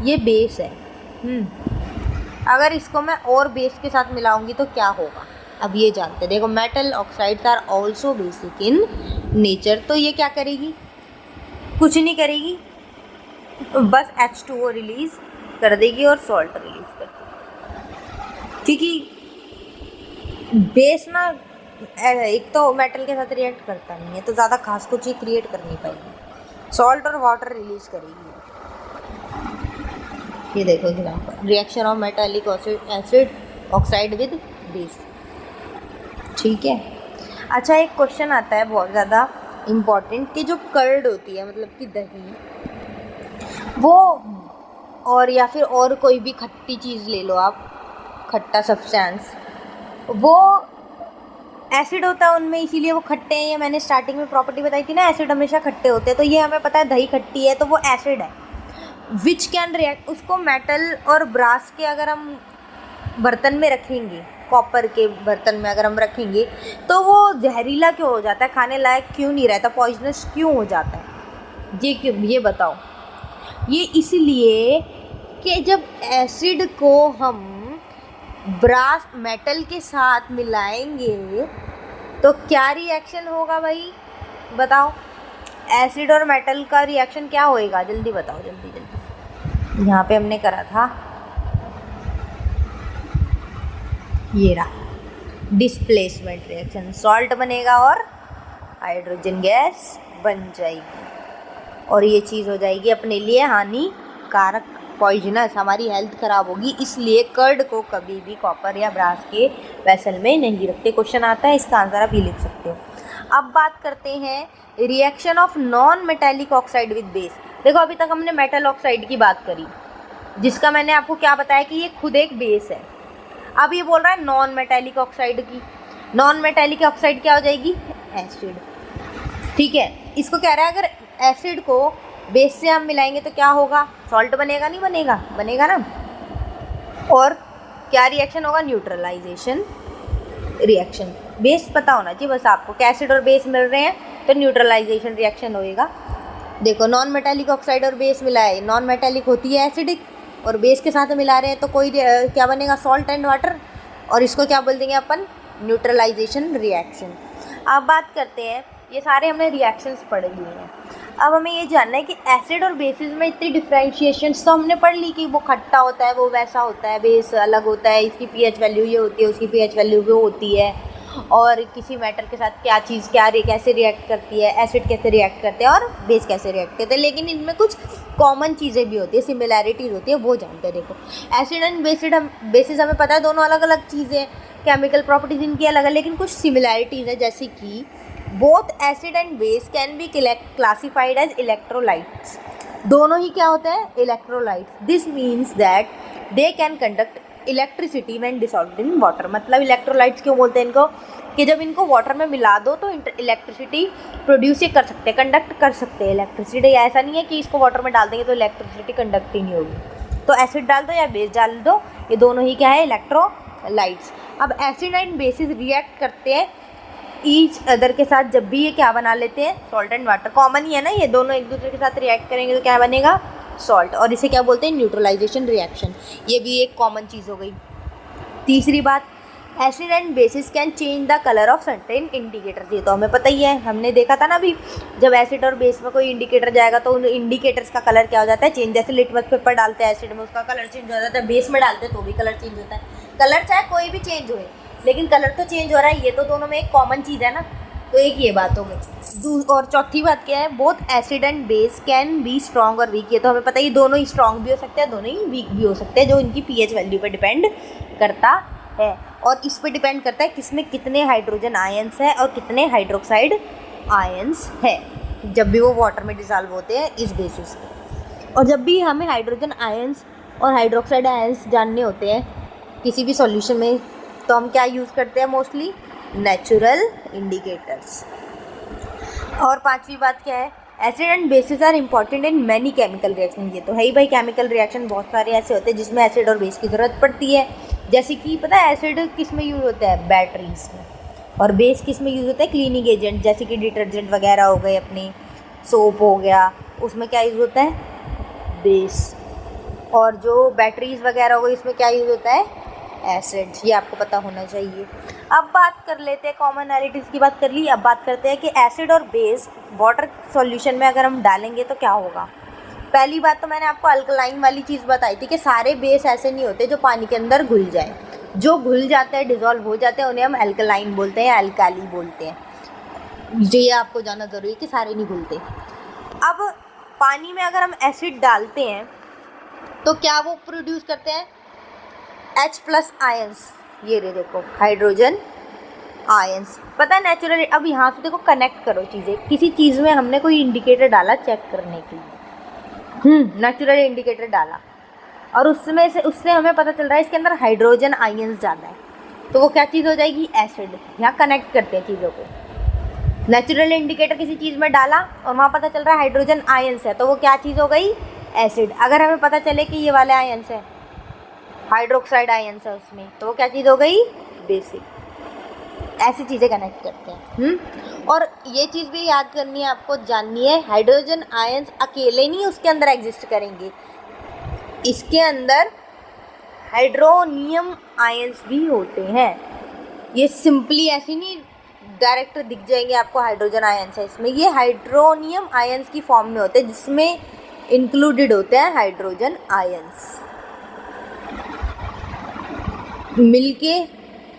ये बेस है। अगर इसको मैं और बेस के साथ मिलाऊंगी तो क्या होगा, अब ये जानते हैं। देखो metal oxides are also basic in nature, तो ये क्या करेगी, कुछ नहीं करेगी, बस H2O रिलीज कर देगी और सॉल्ट रिलीज कर देगी, क्योंकि बेस ना एक तो मेटल के साथ रिएक्ट करता नहीं है, तो ज़्यादा खास कुछ ही क्रिएट कर नहीं पाएगी, सॉल्ट और वाटर रिलीज करेगी। ये देखो example, reaction of metallic acid oxide with base. ठीक है, अच्छा एक क्वेश्चन आता है बहुत ज़्यादा इम्पॉर्टेंट, कि जो कर्ड होती है, मतलब कि दही, वो और या फिर और कोई भी खट्टी चीज़ ले लो आप, खट्टा सब्सटेंस, वो एसिड होता है उनमें, इसीलिए वो खट्टे हैं। ये मैंने स्टार्टिंग में प्रॉपर्टी बताई थी ना, एसिड हमेशा खट्टे होते हैं, तो ये हमें पता है दही खट्टी है तो वो एसिड है। विच कैन रिएक्ट, उसको मेटल और ब्रास के अगर हम बर्तन में रखेंगे, कॉपर के बर्तन में अगर हम रखेंगे, तो वो जहरीला क्यों हो जाता है, खाने लायक क्यों नहीं रहता, पॉइजनस क्यों हो जाता है, ये क्यों, ये बताओ। ये इसलिए कि जब एसिड को हम ब्रास मेटल के साथ मिलाएंगे तो क्या रिएक्शन होगा भाई, बताओ। एसिड और मेटल का रिएक्शन क्या होएगा, जल्दी बताओ, जल्दी जल्दी। यहाँ पे हमने करा था, ये रहा डिस्प्लेसमेंट रिएक्शन, सॉल्ट बनेगा और हाइड्रोजन गैस बन जाएगी और ये चीज़ हो जाएगी अपने लिए हानिकारक, पॉइजनस, हमारी हेल्थ खराब होगी। इसलिए कर्ड को कभी भी कॉपर या ब्रास के वेसल में नहीं रखते। क्वेश्चन आता है, इसका आंसर आप ये लिख सकते हो। अब बात करते हैं reaction of non metallic oxide with base. देखो अभी तक हमने मेटल ऑक्साइड की बात करी, जिसका मैंने आपको क्या बताया कि ये खुद एक बेस है। अब ये बोल रहा है नॉन मेटेलिक ऑक्साइड की। नॉन मेटेलिक ऑक्साइड क्या हो जाएगी, एसिड। ठीक है, इसको कह रहा है अगर एसिड को बेस से हम मिलाएंगे तो क्या होगा, सॉल्ट बनेगा, नहीं बनेगा, बनेगा ना। और क्या रिएक्शन होगा, न्यूट्रलाइजेशन रिएक्शन। बेस पता होना चाहिए बस आपको, कि एसिड और बेस मिल रहे हैं तो न्यूट्रलाइजेशन रिएक्शन होएगा। देखो नॉन मेटेलिक ऑक्साइड और बेस मिला है, नॉन मेटेलिक होती है एसिडिक, और बेस के साथ मिला रहे हैं तो कोई क्या बनेगा, सॉल्ट एंड वाटर, और इसको क्या बोल देंगे अपन, न्यूट्रलाइजेशन रिएक्शन। अब बात करते हैं, ये सारे हमने रिएक्शंस पढ़ लिए हैं। अब हमें ये जानना है कि एसिड और बेसिस में इतनी डिफरेंशिएशंस तो हमने पढ़ ली कि वो खट्टा होता है, वो वैसा होता है, बेस अलग होता है, इसकी पीएच वैल्यू ये होती है, उसकी पीएच वैल्यू वो होती है, और किसी मैटर के साथ क्या चीज़ कैसे रिएक्ट करती है, एसिड कैसे रिएक्ट करते हैं और बेस कैसे रिएक्ट करते हैं। लेकिन इनमें कुछ कॉमन चीज़ें भी होती है, सिमिलैरिटीज़ होती है, वो जानते हैं। देखो एसिड एंड बेसिस हमें पता है दोनों अलग अलग चीज़ें, केमिकल प्रॉपर्टीज इनकी अलग है, लेकिन कुछ सिमिलैरिटीज़ है, जैसे कि both acid and base can be classified as electrolytes. दोनों ही क्या होते हैं, electrolytes. This means that they can conduct electricity when dissolved in water. मतलब इलेक्ट्रोलाइट्स क्यों बोलते हैं इनको, कि जब इनको वाटर में मिला दो तो इलेक्ट्रिसिटी प्रोड्यूस कर सकते हैं, कंडक्ट कर सकते हैं इलेक्ट्रिसिटी। ऐसा नहीं है कि इसको वाटर में डाल देंगे तो इलेक्ट्रिसिटी कंडक्ट ही नहीं होगी। तो एसिड डाल दो या बेस डाल दो, ये दोनों ही क्या है, इलेक्ट्रोलाइट्स। अब एसिड एंड बेसिस रिएक्ट करते हैं ईच अदर के साथ, जब भी ये क्या बना लेते हैं, सॉल्ट एंड वाटर। कॉमन ही है ना, ये दोनों एक दूसरे के साथ रिएक्ट करेंगे तो क्या बनेगा, सॉल्ट, और इसे क्या बोलते हैं, न्यूट्रलाइजेशन रिएक्शन। ये भी एक कॉमन चीज़ हो गई। तीसरी बात, acid and basis can change the colour of certain indicators. ये तो हमें पता ही है, हमने देखा था ना अभी, जब एसिड और बेस में कोई इंडिकेटर जाएगा तो उन इंडिकेटर्स का कलर क्या हो जाता है, चेंज। जैसे लिटमस पेपर डालते हैं एसिड में, उसका कलर चेंज हो जाता है, बेस में डालते हैं तो भी कलर चेंज होता है। कलर चाहे कोई भी चेंज होए, लेकिन कलर तो चेंज हो रहा है, ये तो दोनों में एक कॉमन चीज़ है ना। तो एक ये बात हो गई। और चौथी बात क्या है, both acid and base can be strong और वीक। ये तो हमें पता है, दोनों ही स्ट्रॉन्ग भी हो सकते हैं, दोनों ही वीक भी हो सकते हैं, जो इनकी पीएच वैल्यू पर डिपेंड करता है। और इस पर डिपेंड करता है किसमें कितने हाइड्रोजन आयंस है और कितने हाइड्रोक्साइड आयंस है, जब भी वो वाटर में डिसॉल्व होते हैं इस बेसिस पे। और जब भी हमें हाइड्रोजन आयंस और हाइड्रोक्साइड आयंस जानने होते हैं किसी भी सॉल्यूशन में, तो हम क्या यूज़ करते हैं, मोस्टली नेचुरल इंडिकेटर्स। और पांचवी बात क्या है, acid and bases are important in many chemical reaction. ये तो है ही भाई, केमिकल रिएक्शन बहुत सारे ऐसे होते हैं जिसमें एसिड और बेस की ज़रूरत पड़ती है। जैसे कि पता है एसिड किस में यूज़ होता है, बैटरीज में, और बेस किस में यूज़ होता है, क्लीनिंग एजेंट, जैसे कि डिटर्जेंट वगैरह हो गए, अपने सोप हो गया, उसमें क्या यूज़ होता है, बेस। और जो बैटरीज वगैरह हो गई, इसमें क्या यूज़ होता है, एसिड। ये आपको पता होना चाहिए। अब बात कर लेते हैं, कॉमनैलिटीज़ की बात कर ली, अब बात करते हैं कि एसिड और बेस वाटर सॉल्यूशन में अगर हम डालेंगे तो क्या होगा। पहली बात तो मैंने आपको अल्कलाइन वाली चीज़ बताई थी कि सारे बेस ऐसे नहीं होते जो पानी के अंदर घुल जाए। जो घुल जाते हैं, डिज़ोल्व हो जाते हैं, उन्हें हम अल्कलाइन बोलते हैं, अल्काली बोलते हैं। ये आपको जानना ज़रूरी है कि सारे नहीं घुलते। अब पानी में अगर हम एसिड डालते हैं तो क्या वो प्रोड्यूस करते हैं, H+ आयंस। ये रे देखो, हाइड्रोजन आयंस। पता है नेचुरल। अब यहाँ से देखो, कनेक्ट करो चीज़ें। किसी चीज़ में हमने कोई इंडिकेटर डाला चेक करने के लिए, नेचुरल इंडिकेटर डाला, और उससे हमें पता चल रहा है इसके अंदर हाइड्रोजन आयंस ज़्यादा है, तो वो क्या चीज़ हो जाएगी, एसिड। यहाँ कनेक्ट करते हैं चीज़ों को। नेचुरल इंडिकेटर किसी चीज़ में डाला और वहाँ पता चल रहा है हाइड्रोजन आयंस है, तो वो क्या चीज़ हो गई, एसिड। अगर हमें पता चले कि ये वाले आयंस है, हाइड्रोक्साइड आयंस है उसमें, तो वो क्या चीज़ हो गई, बेसिक। ऐसी चीज़ें कनेक्ट करते हैं। और ये चीज़ भी याद करनी है, आपको जाननी है, हाइड्रोजन आयंस अकेले नहीं उसके अंदर एग्जिस्ट करेंगे, इसके अंदर हाइड्रोनियम आयंस भी होते हैं। ये सिंपली ऐसी नहीं डायरेक्ट दिख जाएंगे आपको हाइड्रोजन आयंस है इसमें। ये हाइड्रोनियम आयंस की फॉर्म में होते हैं जिसमें इंक्लूडेड होते हैं हाइड्रोजन आयंस, मिलके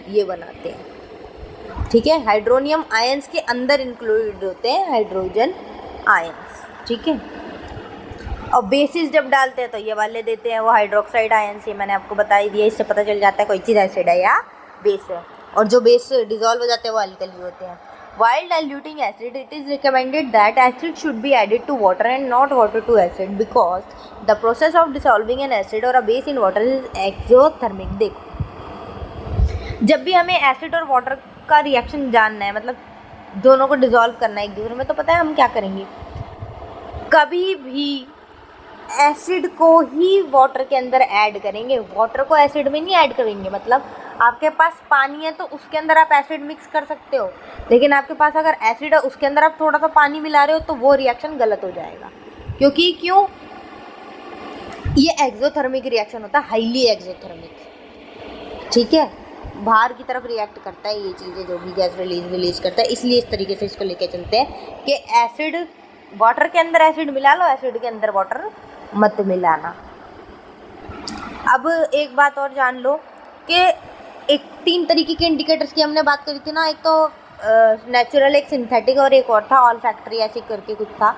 ये बनाते हैं। ठीक है, हाइड्रोनियम आयंस के अंदर इंक्लूडेड होते हैं हाइड्रोजन आयंस। ठीक है, और बेसिस जब डालते हैं तो ये वाले देते हैं, वो हाइड्रोक्साइड आयंस। ये मैंने आपको बता ही दिया, इससे पता चल जाता है कोई चीज़ एसिड है या बेस है। और जो बेस डिजॉल्व हो जाते हैं वो अल्कली होते हैं। While diluting acid, it is recommended that acid should be added to water and not water to acid because the process of dissolving an acid or a base in water is exothermic। देखो, जब भी हमें acid और water का reaction जानना है, मतलब दोनों को डिजॉल्व करना है एक दूसरे में, तो पता है हम क्या करेंगे, कभी भी एसिड को ही वाटर के अंदर ऐड करेंगे, वाटर को एसिड में नहीं ऐड करेंगे। मतलब आपके पास पानी है तो उसके अंदर आप एसिड मिक्स कर सकते हो, लेकिन आपके पास अगर एसिड है उसके अंदर आप थोड़ा सा पानी मिला रहे हो तो वो रिएक्शन गलत हो जाएगा। क्योंकि क्यों, ये एक्सोथर्मिक रिएक्शन होता है, हाईली एक्सोथर्मिक। ठीक है, बाहर की तरफ रिएक्ट करता है ये चीज़ें, जो भी गैस रिलीज करता है। इसलिए इस तरीके से इसको लेके चलते हैं कि एसिड, वाटर के अंदर एसिड मिला लो, एसिड के अंदर वाटर मत मिलाना। अब एक बात और जान लो कि एक 3 तरीके के इंडिकेटर्स की हमने बात करी थी ना, एक तो नेचुरल, एक सिंथेटिक और एक और था ऑल फैक्ट्री, ऐसे करके कुछ था।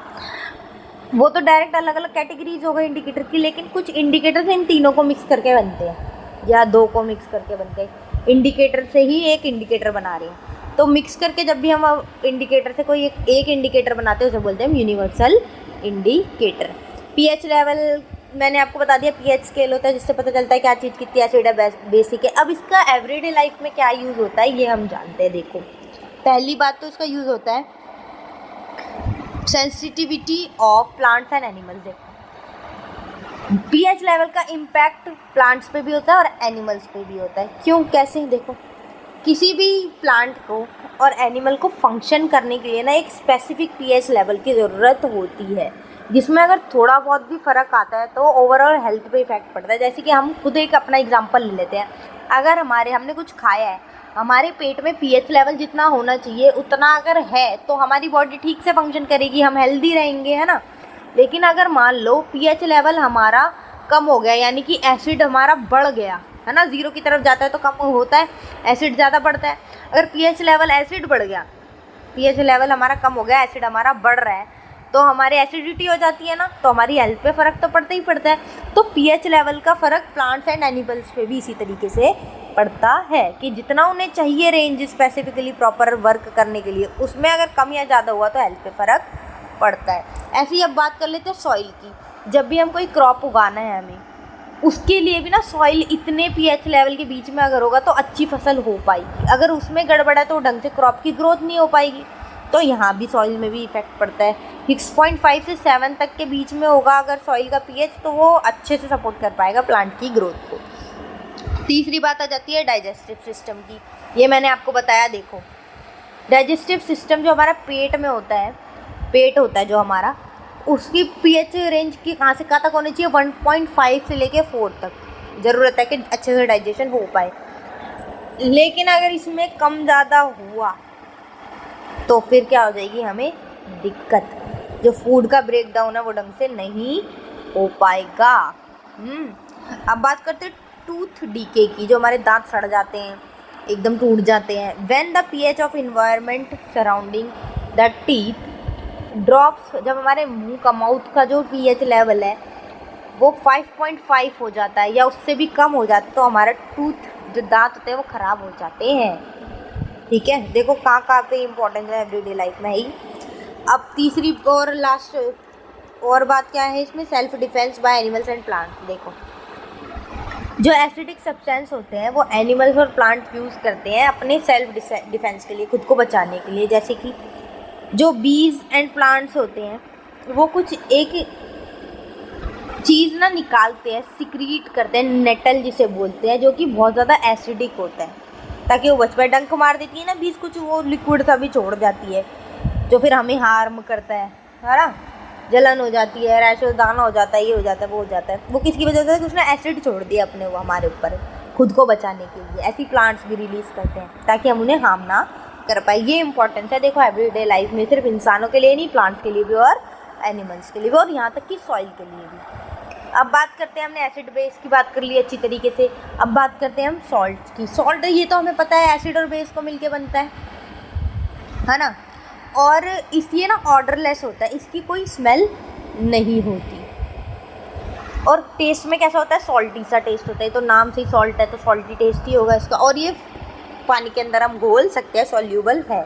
वो तो डायरेक्ट अलग अलग कैटेगरीज हो गई इंडिकेटर की, लेकिन कुछ इंडिकेटर्स इन तीनों को मिक्स करके बनते हैं या 2 को मिक्स करके बनते हैं। इंडिकेटर से ही एक इंडिकेटर बना रहे हैं, तो मिक्स करके जब भी हम इंडिकेटर से कोई एक इंडिकेटर बनाते हैं उसे बोलते हैं यूनिवर्सल इंडिकेटर। पीएच लेवल मैंने आपको बता दिया, पीएच स्केल होता है जिससे पता चलता है क्या चीज़ कितनी एसिड है, बेसिक है। अब इसका एवरीडे लाइफ में क्या यूज़ होता है ये हम जानते हैं। देखो, पहली बात तो इसका यूज़ होता है sensitivity of plants and animals. देखो, पीएच लेवल का इम्पैक्ट प्लांट्स पे भी होता है और एनिमल्स पे भी होता है। क्यों, कैसे? देखो, किसी भी प्लांट को और एनिमल को फंक्शन करने के लिए ना एक स्पेसिफिक पीएच लेवल की ज़रूरत होती है, जिसमें अगर थोड़ा बहुत भी फ़र्क आता है तो ओवरऑल हेल्थ पे इफेक्ट पड़ता है। जैसे कि हम खुद एक अपना एग्जांपल ले लेते हैं, अगर हमने कुछ खाया है, हमारे पेट में पीएच लेवल जितना होना चाहिए उतना अगर है तो हमारी बॉडी ठीक से फंक्शन करेगी, हम हेल्दी रहेंगे, है ना। लेकिन अगर मान लो पीएच लेवल हमारा कम हो गया, यानी कि एसिड हमारा बढ़ गया, है ना, 0 की तरफ जाता है तो कम होता है, एसिड ज़्यादा बढ़ता है। अगर पीएच लेवल, एसिड बढ़ गया, पीएच लेवल हमारा कम हो गया, एसिड हमारा बढ़ रहा है, तो हमारी एसिडिटी हो जाती है ना, तो हमारी हेल्थ पे फ़र्क तो पड़ता ही पड़ता है। तो पीएच लेवल का फ़र्क प्लांट्स एंड एनिमल्स पे भी इसी तरीके से पड़ता है कि जितना उन्हें चाहिए रेंज स्पेसिफिकली प्रॉपर वर्क करने के लिए, उसमें अगर कम या ज़्यादा हुआ तो हेल्थ पे फ़र्क पड़ता है। ऐसे ही अब बात कर लेते हैं सॉइल की। जब भी हम कोई क्रॉप उगाना है हमें, उसके लिए भी ना सॉइल इतने पीएच लेवल के बीच में अगर होगा तो अच्छी फसल हो पाएगी। अगर उसमें गड़बड़ है तो ढंग से क्रॉप की ग्रोथ नहीं हो पाएगी। तो यहाँ भी सॉइल में भी इफेक्ट पड़ता है। 6.5 से 7 तक के बीच में होगा अगर सॉइल का पीएच, तो वो अच्छे से सपोर्ट कर पाएगा प्लांट की ग्रोथ को। तीसरी बात आ जाती है डाइजेस्टिव सिस्टम की। ये मैंने आपको बताया, देखो, डाइजेस्टिव सिस्टम जो हमारा पेट में होता है, पेट होता है जो हमारा, उसकी पीएच रेंज की कहाँ से कहाँ तक होनी चाहिए, 1.5 से लेके 4 तक ज़रूरत है कि अच्छे से डाइजेशन हो पाए। लेकिन अगर इसमें कम ज़्यादा हुआ तो फिर क्या हो जाएगी, हमें दिक्कत, जो फूड का ब्रेकडाउन है वो ढंग से नहीं हो पाएगा। अब बात करते हैं टूथ डीके की, जो हमारे दांत सड़ जाते हैं, एकदम टूट जाते हैं। When the pH of environment surrounding the teeth drops, जब हमारे मुंह का, माउथ का जो पीएच लेवल है वो 5.5 हो जाता है या उससे भी कम हो जाता है, तो हमारा टूथ, जो दांत होते हैं वो ख़राब हो जाते हैं। ठीक है, देखो कहाँ पे इम्पोर्टेंस है एवरीडे लाइफ में ही। अब तीसरी और लास्ट और बात क्या है इसमें, self defence by animals and plants. देखो, जो एसिडिक सब्सटेंस होते हैं वो एनिमल्स और प्लांट यूज़ करते हैं अपने सेल्फ डिफेंस के लिए, खुद को बचाने के लिए। जैसे कि जो बीज एंड प्लांट्स होते हैं वो कुछ एक चीज़ ना निकालते हैं, सिक्रीट करते हैं, नेटल जिसे बोलते हैं, जो कि बहुत ज़्यादा एसिडिक होता है, ताकि वो बच पाए। डंक मार देती है ना बीज, कुछ वो लिक्विड सा भी छोड़ जाती है जो फिर हमें हार्म करता है ना, जलन हो जाती है, रैश, दाना हो जाता है, ये हो जाता है, वो हो जाता है। वो किसकी वजह से, उसने एसिड छोड़ दिया अपने वो हमारे ऊपर खुद को बचाने के लिए। ऐसी प्लांट्स भी रिलीज़ करते हैं ताकि हम उन्हें हार्म ना कर पाए। ये इंपॉर्टेंस है देखो एवरीडे लाइफ में, सिर्फ इंसानों के लिए नहीं, प्लांट्स के लिए भी और एनिमल्स के लिए भी और यहाँ तक कि सॉइल के लिए भी। अब बात करते हैं, हमने एसिड बेस की बात कर ली अच्छी तरीके से। अब बात करते हैं हम सॉल्ट की। सॉल्ट ये तो हमें पता है एसिड और बेस को मिलके बनता है ना, और इसलिए ना ऑर्डरलेस होता है, इसकी कोई स्मेल नहीं होती और टेस्ट में कैसा होता है, सॉल्टी सा टेस्ट होता है। तो नाम से ही सॉल्ट है तो सॉल्टी टेस्ट ही होगा इसका, और ये पानी के अंदर हम घोल सकते हैं, सॉल्यूबल है।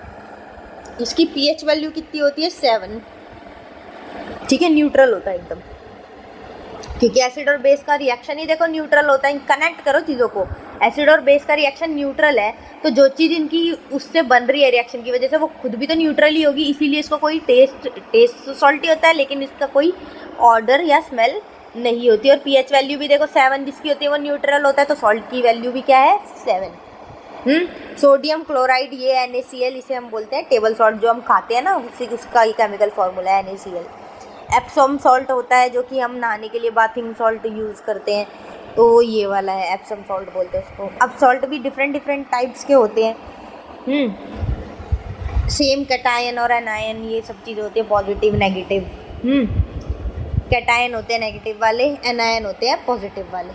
इसकी पीएच वैल्यू कितनी होती है, 7, ठीक है, न्यूट्रल होता है एकदम, क्योंकि एसिड और बेस का रिएक्शन ही देखो न्यूट्रल होता है। कनेक्ट करो चीज़ों को, एसिड और बेस का रिएक्शन न्यूट्रल है, तो जो चीज़ इनकी उससे बन रही है रिएक्शन की वजह से वो खुद भी तो न्यूट्रल ही होगी, इसीलिए इसको कोई टेस्ट सॉल्टी होता है लेकिन इसका कोई ऑर्डर या स्मेल नहीं होती। और पीएच वैल्यू भी देखो 7 जिसकी होती है वो न्यूट्रल होता है, तो सॉल्ट की वैल्यू भी क्या है, 7। सोडियम क्लोराइड, ये NaCl, इसे हम बोलते हैं टेबल सॉल्ट, जो हम खाते हैं ना उसका ही केमिकल फार्मूला है NaCl। एप्सॉम सॉल्ट होता है जो कि हम नहाने के लिए बाथिंग सॉल्ट यूज़ करते हैं, तो ये वाला है एप्सॉम सॉल्ट बोलते हैं उसको। अब सॉल्ट भी डिफरेंट टाइप्स के होते हैं, सेम कैटायन और एनायन, ये सब चीज़ होती है, पॉजिटिव नेगेटिव। कैटायन होते हैं नेगेटिव वाले, एनायन होते हैं पॉजिटिव वाले।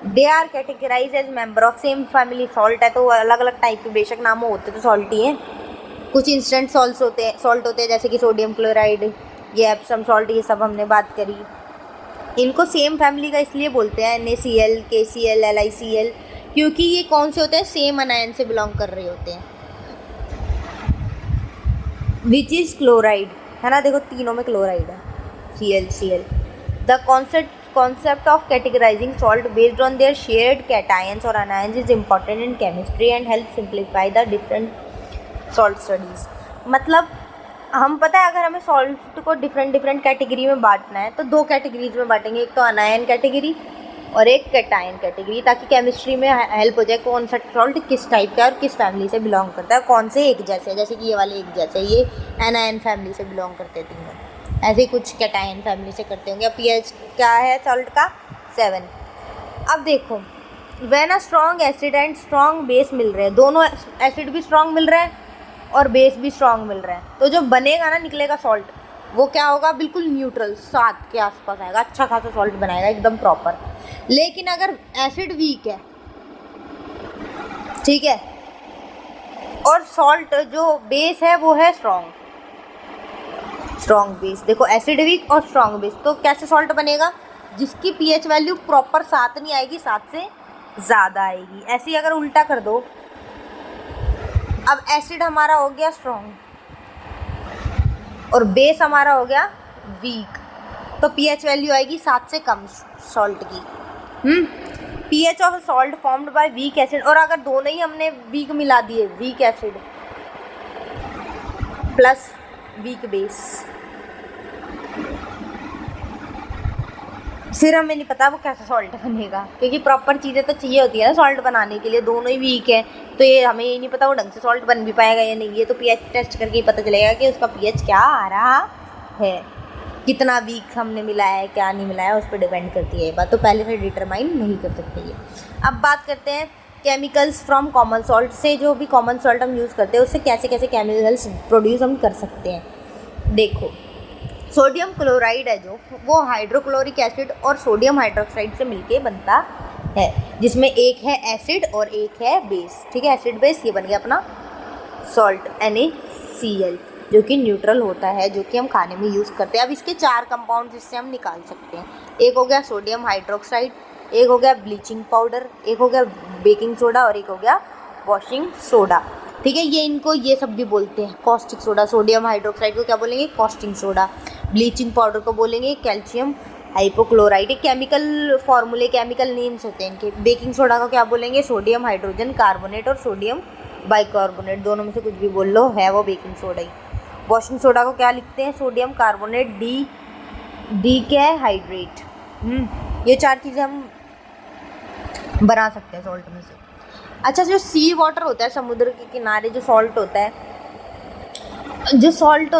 They are categorise as member of same family. Salt है तो अलग अलग टाइप के बेशक नाम होते तो सॉल्ट ही हैं। कुछ इंस्टेंट सॉल्ट होते हैं जैसे कि सोडियम क्लोराइड, ये एप्सम सॉल्ट, ये सब हमने बात करी। इनको सेम फैमिली का इसलिए बोलते हैं NaCl, KCl, LiCl, क्योंकि ये कौन से होते हैं, सेम अनायन से बिलोंग कर रहे होते हैं, विच इज़ क्लोराइड, है ना, देखो तीनों में क्लोराइड है, Cl। The concept of categorizing salt based on their shared cations or anions is important in chemistry and helps simplify the different salt studies। मतलब हम पता है अगर हमें सॉल्ट को डिफरेंट कैटेगरी में बांटना है तो 2 कैटेगरीज में बांटेंगे, एक तो अनायन कैटेगरी और एक कैटायन कैटेगरी, ताकि केमिस्ट्री में हेल्प हो जाए कौन सा सॉल्ट किस टाइप का और किस फैमिली से बिलोंग करता है, कौन से एक जैसे, जैसे कि ये वाले एक जैसे, ये एनायन फैमिली से बिलोंग करते हैं तीनों, ऐसे ही कुछ कैटायन फैमिली से करते होंगे। अब पीएच क्या है सॉल्ट का, 7। अब देखो when a strong acid and strong base मिल रहे हैं, दोनों एसिड भी स्ट्रॉन्ग मिल रहे हैं और बेस भी स्ट्रॉन्ग मिल रहे हैं, तो जो बनेगा ना, निकलेगा सॉल्ट, वो क्या होगा, बिल्कुल न्यूट्रल 7 के आसपास आएगा, अच्छा खासा सॉल्ट बनाएगा एकदम प्रॉपर। लेकिन अगर एसिड वीक है, ठीक है, और सॉल्ट जो बेस है वो है स्ट्रॉन्ग बेस, देखो एसिड वीक और स्ट्रॉन्ग बेस, तो कैसे सॉल्ट बनेगा, जिसकी पीएच वैल्यू प्रॉपर 7 नहीं आएगी, 7 से ज़्यादा आएगी। ऐसे ही अगर उल्टा कर दो, अब एसिड हमारा हो गया स्ट्रॉन्ग और बेस हमारा हो गया वीक, तो पीएच वैल्यू आएगी 7 से कम सॉल्ट की। PH of salt formed by weak acid, और अगर दोनों ही हमने वीक मिला दिए, weak acid plus weak base, फिर हमें नहीं पता वो कैसा सॉल्ट बनेगा, क्योंकि प्रॉपर चीज़ें तो चाहिए होती है ना सॉल्ट बनाने के लिए, दोनों ही वीक है, तो ये हमें ये नहीं पता वो ढंग से सॉल्ट बन भी पाएगा या नहीं। ये तो पीएच टेस्ट करके ही पता चलेगा कि उसका पीएच क्या आ रहा है, कितना वीक हमने मिलाया है, क्या नहीं मिलाया, उस पर डिपेंड करती है ये बात, तो पहले से डिटरमाइन नहीं कर सकते ये। अब बात करते हैं केमिकल्स फ्रॉम कॉमन सॉल्ट से, जो भी कॉमन सॉल्ट हम यूज़ करते हैं उससे कैसे कैसे केमिकल्स प्रोड्यूस हम कर सकते हैं। देखो सोडियम क्लोराइड है जो, वो हाइड्रोक्लोरिक एसिड और सोडियम हाइड्रोक्साइड से मिलके बनता है, जिसमें एक है एसिड और एक है बेस, ठीक है, एसिड बेस, ये बन गया अपना सॉल्ट NaCl, जो कि न्यूट्रल होता है, जो कि हम खाने में यूज़ करते हैं। अब इसके 4 कंपाउंड इससे हम निकाल सकते हैं, एक हो गया सोडियम हाइड्रोक्साइड, एक हो गया ब्लीचिंग पाउडर, एक हो गया बेकिंग सोडा और एक हो गया वॉशिंग सोडा, ठीक है। ये इनको ये सब भी बोलते हैं कॉस्टिक सोडा। सोडियम हाइड्रोक्साइड को क्या बोलेंगे, कॉस्टिक सोडा। ब्लीचिंग पाउडर को बोलेंगे कैल्शियम हाइपोक्लोराइड। केमिकल फार्मूले, केमिकल नेम्स होते हैं इनके। बेकिंग सोडा को क्या बोलेंगे, सोडियम हाइड्रोजन कार्बोनेट और सोडियम बाइकार्बोनेट, दोनों में से कुछ भी बोल लो, है वो बेकिंग सोडा ही। वॉशिंग सोडा को क्या लिखते हैं, सोडियम कार्बोनेट डी क्या है, हाइड्रेट। ये 4 चीज़ें हम बना सकते हैं सॉल्ट में से। अच्छा, जो सी वाटर होता है, समुद्र के किनारे जो सॉल्ट होता है,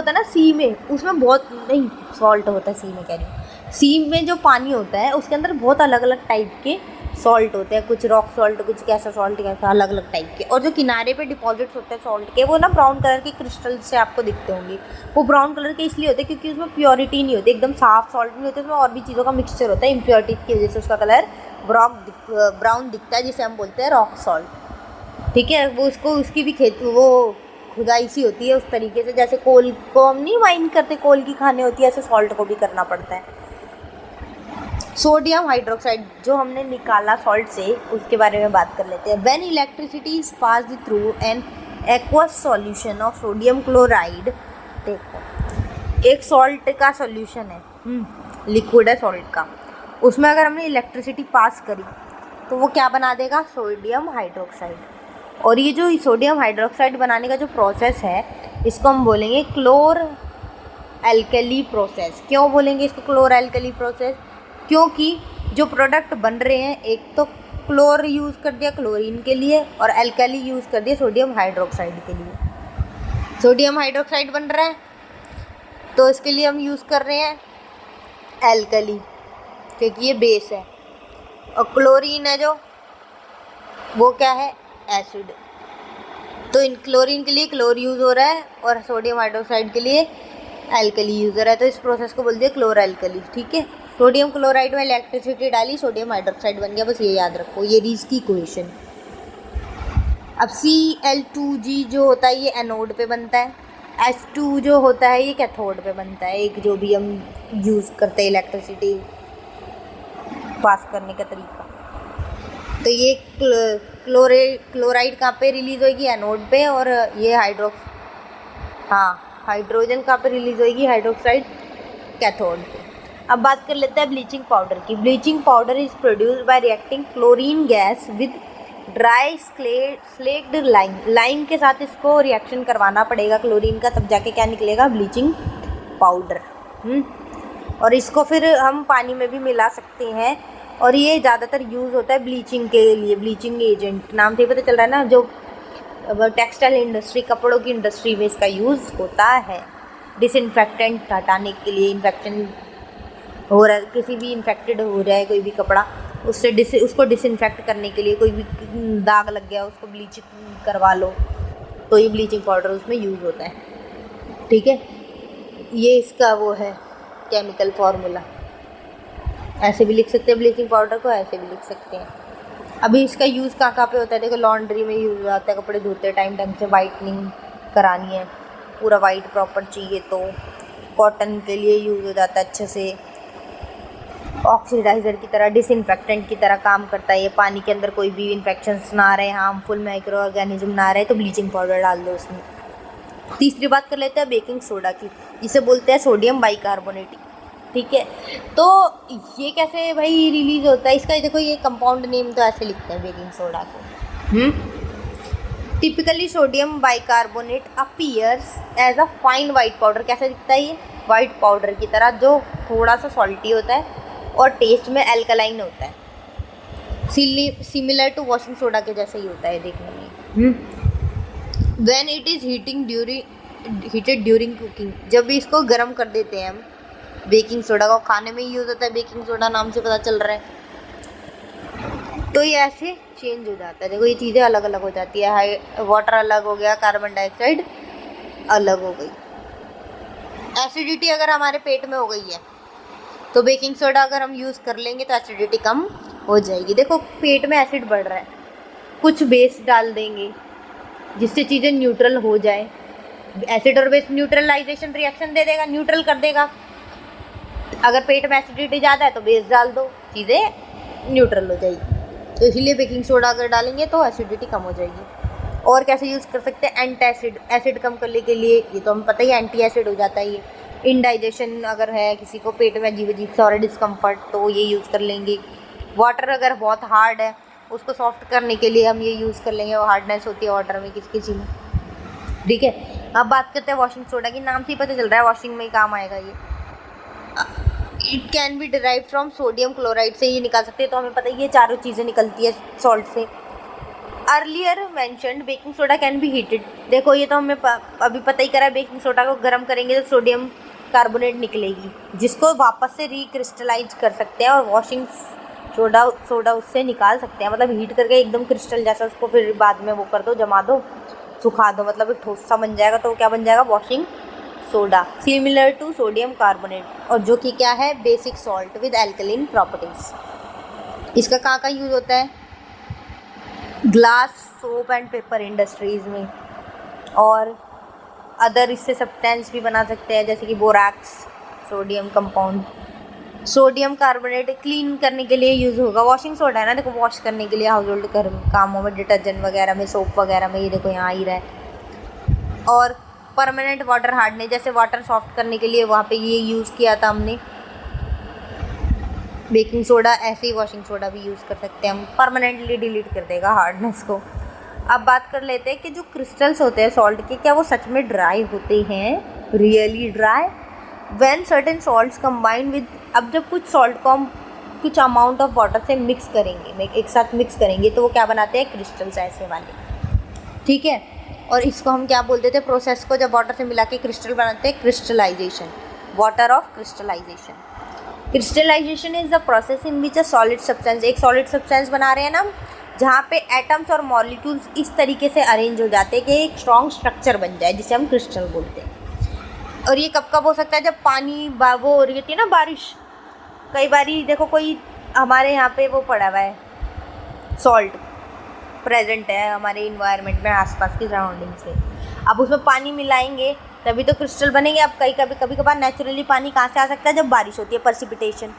ना सी में, उसमें बहुत नहीं सॉल्ट होता है, सी में कह रही हूँ, सी में जो पानी होता है उसके अंदर बहुत अलग अलग टाइप के सॉल्ट होते हैं, कुछ रॉक सॉल्ट, कुछ कैसा सॉल्ट, कैसा अलग अलग टाइप के। और जो किनारे पे डिपॉजिट्स होते हैं सॉल्ट के, वो ना ब्राउन कलर के क्रिस्टल से आपको दिखते होंगे। वो ब्राउन कलर के इसलिए होते हैं क्योंकि उसमें प्योरिटी नहीं होती, एकदम साफ सॉल्ट नहीं होता, उसमें और भी चीज़ों का मिक्सचर होता है। इम्प्योरिटी की वजह से उसका कलर ब्राउन दिखता है, जिसे हम बोलते हैं रॉक सॉल्ट। ठीक है, वो उसको उसकी भी वो खुदाई सी होती है उस तरीके से, जैसे कोल को हम नहीं माइन करते, कोल की खाने होती है, ऐसे सॉल्ट को भी करना पड़ता है। सोडियम हाइड्रोक्साइड जो हमने निकाला सॉल्ट से, उसके बारे में बात कर लेते हैं। When electricity is passed through an aqueous solution of sodium chloride, देखो एक सॉल्ट का सॉल्यूशन है, लिक्विड है सॉल्ट का, उसमें अगर हमने इलेक्ट्रिसिटी पास करी तो वो क्या बना देगा, सोडियम हाइड्रोक्साइड। और ये जो सोडियम हाइड्रोक्साइड बनाने का जो प्रोसेस है, इसको हम बोलेंगे क्लोर एल्कली प्रोसेस। क्यों बोलेंगे इसको क्लोर एल्कली प्रोसेस, क्योंकि जो प्रोडक्ट बन रहे हैं, एक तो क्लोर यूज़ कर दिया क्लोरीन के लिए, और एल्कली यूज़ कर दिया सोडियम हाइड्रोक्साइड के लिए। सोडियम हाइड्रोक्साइड बन रहा है तो इसके लिए हम यूज़ कर रहे हैं एल्कली, क्योंकि ये बेस है। और क्लोरीन है जो, वो क्या है, एसिड। तो इन क्लोरीन के लिए क्लोर यूज़ हो रहा है और सोडियम हाइड्रोक्साइड के लिए एल्कली यूज़ हो रहा है, तो इस प्रोसेस को बोल दिया क्लोर एल्कली। ठीक है, सोडियम क्लोराइड में इलेक्ट्रिसिटी डाली, सोडियम हाइड्रोक्साइड बन गया, बस ये याद रखो, ये रीज की इक्वेशन। अब Cl2G जो होता है ये एनोड पे बनता है, H2 जो होता है ये कैथोड पे बनता है। एक जो भी हम यूज़ करते हैं इलेक्ट्रिसिटी पास करने का तरीका। तो ये क्लोराइड कहाँ पे रिलीज़ होगी, एनोड पे, और ये हाइड्रोजन कहाँ पे रिलीज़ होगी, हाइड्रोक्साइड कैथोड पे। अब बात कर लेते हैं ब्लीचिंग पाउडर की। Bleaching powder is produced by reacting chlorine gas with dry slaked lime के साथ इसको रिएक्शन करवाना पड़ेगा क्लोरीन का, तब जाके क्या निकलेगा, ब्लीचिंग पाउडर। और इसको फिर हम पानी में भी मिला सकते हैं, और ये ज़्यादातर यूज़ होता है ब्लीचिंग के लिए। ब्लीचिंग एजेंट नाम से ही पता चल रहा है ना, जो टेक्सटाइल इंडस्ट्री, कपड़ों की इंडस्ट्री में इसका यूज़ होता है। डिसइंफेक्टेंट हटाने के लिए, इन्फेक्शन हो रहा है, किसी भी इन्फेक्टेड हो रहा है कोई भी कपड़ा, उसको डिसइंफेक्ट करने के लिए, कोई भी दाग लग गया उसको ब्लीच करवा लो, तो ये ब्लीचिंग पाउडर उसमें यूज़ होता है। ठीक है, ये इसका वो है केमिकल फार्मूला। ऐसे भी लिख सकते हैं ब्लीचिंग पाउडर को, ऐसे भी लिख सकते हैं। अभी इसका यूज़ कहाँ कहाँ पे होता है, देखो लॉन्ड्री में यूज़ होता है, कपड़े धोते टाइम ढंग से वाइटनिंग करानी है, पूरा वाइट प्रॉपर चाहिए, तो कॉटन के लिए यूज़ हो जाता है अच्छे से। ऑक्सीडाइज़र की तरह, डिसइंफेक्टेंट की तरह काम करता है ये। पानी के अंदर कोई भी इन्फेक्शंस ना रहे, हार्मफुल माइक्रो ऑर्गेनिज्म ना रहे, तो ब्लीचिंग पाउडर डाल दो उसमें। तीसरी बात कर लेते हैं बेकिंग सोडा की, जिसे बोलते हैं सोडियम बाइकार्बोनेट। ठीक है, तो ये कैसे भाई रिलीज़ होता है इसका, देखो ये कंपाउंड नेम तो ऐसे लिखते हैं बेकिंग सोडा को। Typically sodium bicarbonate appears as a fine white powder. कैसे दिखता है ये, वाइट पाउडर की तरह, जो थोड़ा सा सॉल्टी होता है और टेस्ट में एल्कलाइन होता है, सिमिलर टू वॉशिंग सोडा के जैसे ही होता है देखने में। When it is heated during cooking, जब भी इसको गर्म कर देते हैं हम, बेकिंग सोडा को खाने में यूज़ होता है, बेकिंग सोडा नाम से पता चल रहा है, तो ये ऐसे चेंज हो जाता है। देखो ये चीज़ें अलग अलग हो जाती है, वाटर अलग हो गया, कार्बन डाइऑक्साइड अलग हो गई। एसिडिटी अगर हमारे पेट में हो गई है तो बेकिंग सोडा अगर हम यूज़ कर लेंगे तो एसिडिटी कम हो जाएगी। देखो पेट में एसिड बढ़ रहा है, कुछ बेस डाल देंगे जिससे चीज़ें न्यूट्रल हो जाए। एसिड और बेस न्यूट्रलाइजेशन रिएक्शन दे देगा, न्यूट्रल कर देगा। अगर पेट में एसिडिटी ज़्यादा है तो बेस डाल दो, चीज़ें न्यूट्रल हो जाएगी। तो इसलिए बेकिंग सोडा अगर डालेंगे तो एसिडिटी कम हो जाएगी। और कैसे यूज़ कर सकते हैं, एंटासिड, एसिड कम करने के लिए, ये तो हमें पता ही है, एंटी एसिड हो जाता है ये। इंडाइजेशन अगर है किसी को, पेट में अजीब अजीब सा और डिस्कम्फर्ट, तो ये यूज़ कर लेंगे। वाटर अगर बहुत हार्ड है उसको सॉफ्ट करने के लिए हम ये यूज़ कर लेंगे, वो हार्डनेस होती है वाटर में किसी किसी में। ठीक है, अब बात करते हैं वॉशिंग सोडा की। नाम से ही पता चल रहा है वॉशिंग में ही काम आएगा ये। It can be derive from sodium chloride से ये निकाल सकते हैं, तो हमें पता है ये चारों चीज़ें निकलती है सॉल्ट से। Earlier mentioned baking soda can be heated, देखो ये तो हमें अभी पता ही करा, बेकिंग सोडा को गर्म करेंगे तो सोडियम कार्बोनेट निकलेगी, जिसको वापस से रिक्रिस्टलाइज कर सकते हैं और वॉशिंग सोडा उससे निकाल सकते हैं, मतलब हीट करके एकदम क्रिस्टल जैसा उसको फिर बाद में वो कर दो, जमा दो, सुखा दो, मतलब एक ठोस सा बन जाएगा, तो क्या बन जाएगा, washing soda, similar to sodium carbonate, और जो कि क्या है, basic salt with alkaline properties. इसका कहाँ का यूज़ होता है, glass, soap and paper industries में, और अदर इससे सब्सटेंस भी बना सकते हैं, जैसे कि borax, sodium compound. Sodium carbonate clean करने के लिए यूज़ होगा, वॉशिंग सोडा है ना, देखो वॉश करने के लिए हाउस होल्ड कामों में, डिटर्जेंट वगैरह में, सोप वगैरह में, ये देखो यहाँ आ ही रहा है। और परमानेंट वाटर हार्डनेस, जैसे वाटर सॉफ्ट करने के लिए वहाँ पे ये यूज़ किया था हमने, बेकिंग सोडा, ऐसे ही वॉशिंग सोडा भी यूज़ कर सकते हैं हम, परमानेंटली डिलीट कर देगा हार्डनेस को। अब बात कर लेते हैं कि जो क्रिस्टल्स होते हैं सॉल्ट के, क्या वो सच में ड्राई होते हैं, really dry, when certain salts combine with, अब जब कुछ सॉल्ट को हम कुछ अमाउंट ऑफ वाटर से मिक्स करेंगे, एक साथ मिक्स करेंगे, तो वो क्या बनाते हैं, क्रिस्टल्स ऐसे वाले, ठीक है। और इसको हम क्या बोलते थे, प्रोसेस को जब वाटर से मिला के क्रिस्टल बनाते हैं, crystallisation, water of crystallisation. Crystallisation is the process in which a solid substance, एक सॉलिड सब्सटेंस बना रहे हैं ना, जहाँ पे एटम्स और मॉलिक्यूल्स इस तरीके से अरेंज हो जाते हैं कि एक स्ट्रॉन्ग स्ट्रक्चर बन जाए, जिसे हम क्रिस्टल बोलते हैं। और ये कब कब हो सकता है, जब पानी वो हो रही होती है ना, बारिश, कई बारी देखो कोई हमारे यहाँ पे वो पड़ा हुआ है, सॉल्ट प्रेजेंट है हमारे इन्वायरमेंट में, आसपास की सराउंडिंग से, अब उसमें पानी मिलाएंगे तभी तो क्रिस्टल बनेंगे। अब कभी कभार नेचुरली पानी कहाँ से आ सकता है, जब बारिश होती है, प्रेसिपिटेशन,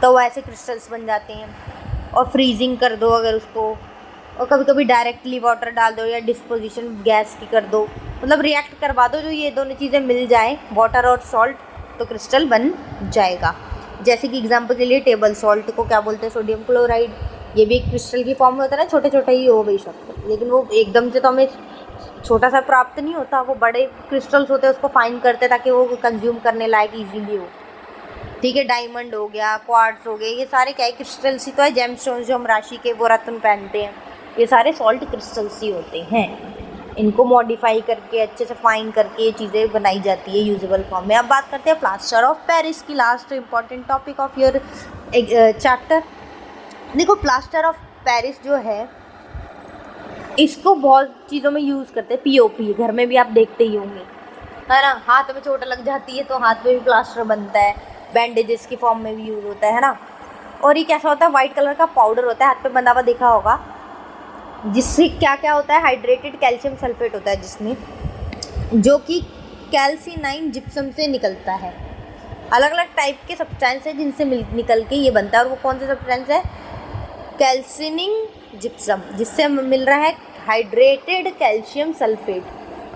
तो वो ऐसे क्रिस्टल्स बन जाते हैं। और फ्रीजिंग कर दो अगर उसको, और कभी कभी डायरेक्टली वाटर डाल दो या डिस्पोजिशन गैस की कर दो, मतलब रिएक्ट करवा दो, जो ये दोनों चीज़ें मिल जाए, वाटर और सॉल्ट, तो क्रिस्टल बन जाएगा। जैसे कि एग्जांपल के लिए टेबल सॉल्ट को क्या बोलते हैं, सोडियम क्लोराइड, ये भी एक क्रिस्टल की फॉर्म में होता है ना, छोटे छोटे ही हो बेशक, लेकिन वो एकदम से तो हमें छोटा सा प्राप्त नहीं होता, वो बड़े क्रिस्टल्स होते हैं, उसको फाइन करते हैं ताकि वो कंज्यूम करने लायक ईजीली हो, ठीक है। डायमंड हो गया, क्वार्ट्ज हो गए, ये सारे क्या है, क्रिस्टल्स ही तो है। जेमस्टोन्स जो हम राशि के वो रत्न पहनते हैं, ये सारे सॉल्ट क्रिस्टल्स ही होते हैं। इनको मॉडिफाई करके अच्छे से फाइन करके ये चीज़ें बनाई जाती है यूजेबल फॉर्म में। अब बात करते हैं प्लास्टर ऑफ पेरिस की, last important topic of your chapter. देखो प्लास्टर ऑफ पेरिस जो है, इसको बहुत चीज़ों में यूज़ करते हैं, पीओपी, घर में भी आप देखते ही होंगे, है ना, हाथ में चोट लग जाती है तो हाथ में भी प्लास्टर बनता है, बैंडेजेस की फॉर्म में भी यूज़ होता है ना। और ये कैसा होता है, वाइट कलर का पाउडर होता है, हाथ पे बंधा हुआ देखा होगा, जिससे क्या क्या होता है, हाइड्रेटेड कैल्शियम सल्फेट होता है जिसमें, जो कि कैल्सिनाइन जिप्सम से निकलता है। अलग अलग टाइप के सब्सटेंस है जिनसे निकल के ये बनता है, और वो कौन सा सब्सटेंस है, कैल्सिनिंग जिप्सम, जिससे मिल रहा है हाइड्रेटेड कैल्शियम सल्फेट।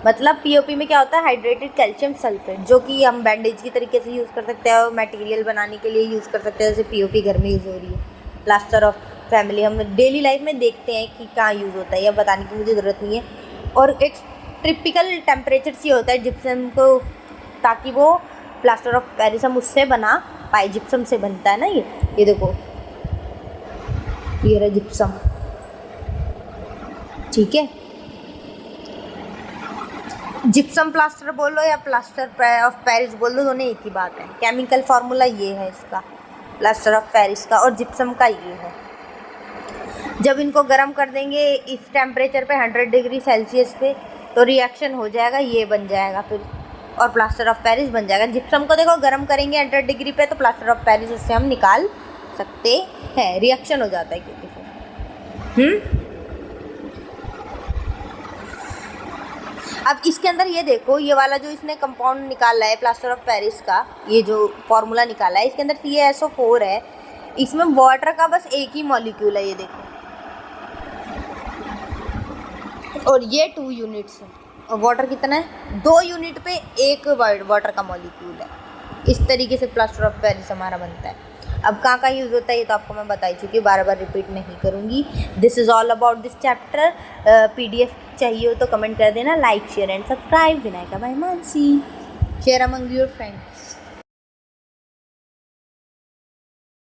मतलब पीओपी में क्या होता है, हाइड्रेटेड कैल्शियम सल्फेट, जो कि हम बैंडेज की तरीके से यूज़ कर सकते हैं और मटेरियल बनाने के लिए यूज़ कर सकते हैं, जैसे पीओपी घर में यूज़ हो रही है। प्लास्टर ऑफ फैमिली हम डेली लाइफ में देखते हैं कि कहाँ यूज़ होता है, यह बताने की मुझे ज़रूरत नहीं है। और एक टिपिकल टेम्परेचर से होता है जिप्सम को, ताकि वो प्लास्टर ऑफ पेरिस हम उससे बना पाए, जिप्सम से बनता है ना ये देखो, ये रहा जिप्सम, ठीक है। जिप्सम प्लास्टर बोलो या प्लास्टर ऑफ पेरिस बोल दो, दोनों एक ही बात है। केमिकल फार्मूला ये है इसका, प्लास्टर ऑफ पेरिस का और जिप्सम का ये है। जब इनको गर्म कर देंगे इस टेम्परेचर पे 100 डिग्री सेल्सियस पे, तो रिएक्शन हो जाएगा, ये बन जाएगा फिर, और प्लास्टर ऑफ पेरिस बन जाएगा। जिप्सम को देखो गर्म करेंगे 100 डिग्री पे, तो प्लास्टर ऑफ पेरिस उससे हम निकाल सकते हैं, रिएक्शन हो जाता है क्योंकि फिर अब इसके अंदर ये देखो, ये वाला जो इसने कंपाउंड निकाला है प्लास्टर ऑफ पेरिस का, ये जो फॉर्मूला निकाला है, इसके अंदर CaSO4 है, इसमें वाटर का बस एक ही मॉलिक्यूल है, ये देखो, और ये 2 यूनिट्स है, और वाटर कितना है, 2 यूनिट पे एक वाटर का मॉलिक्यूल है। इस तरीके से प्लास्टर ऑफ पेरिस हमारा बनता है। अब कहाँ का यूज़ होता है ये तो आपको मैं बता ही चुकी हूँ, बार बार रिपीट नहीं करूँगी। This is all about this chapter. PDF चाहिए हो तो कमेंट कर देना, like share and subscribe. Vinayaka by Mansi, share among your friends.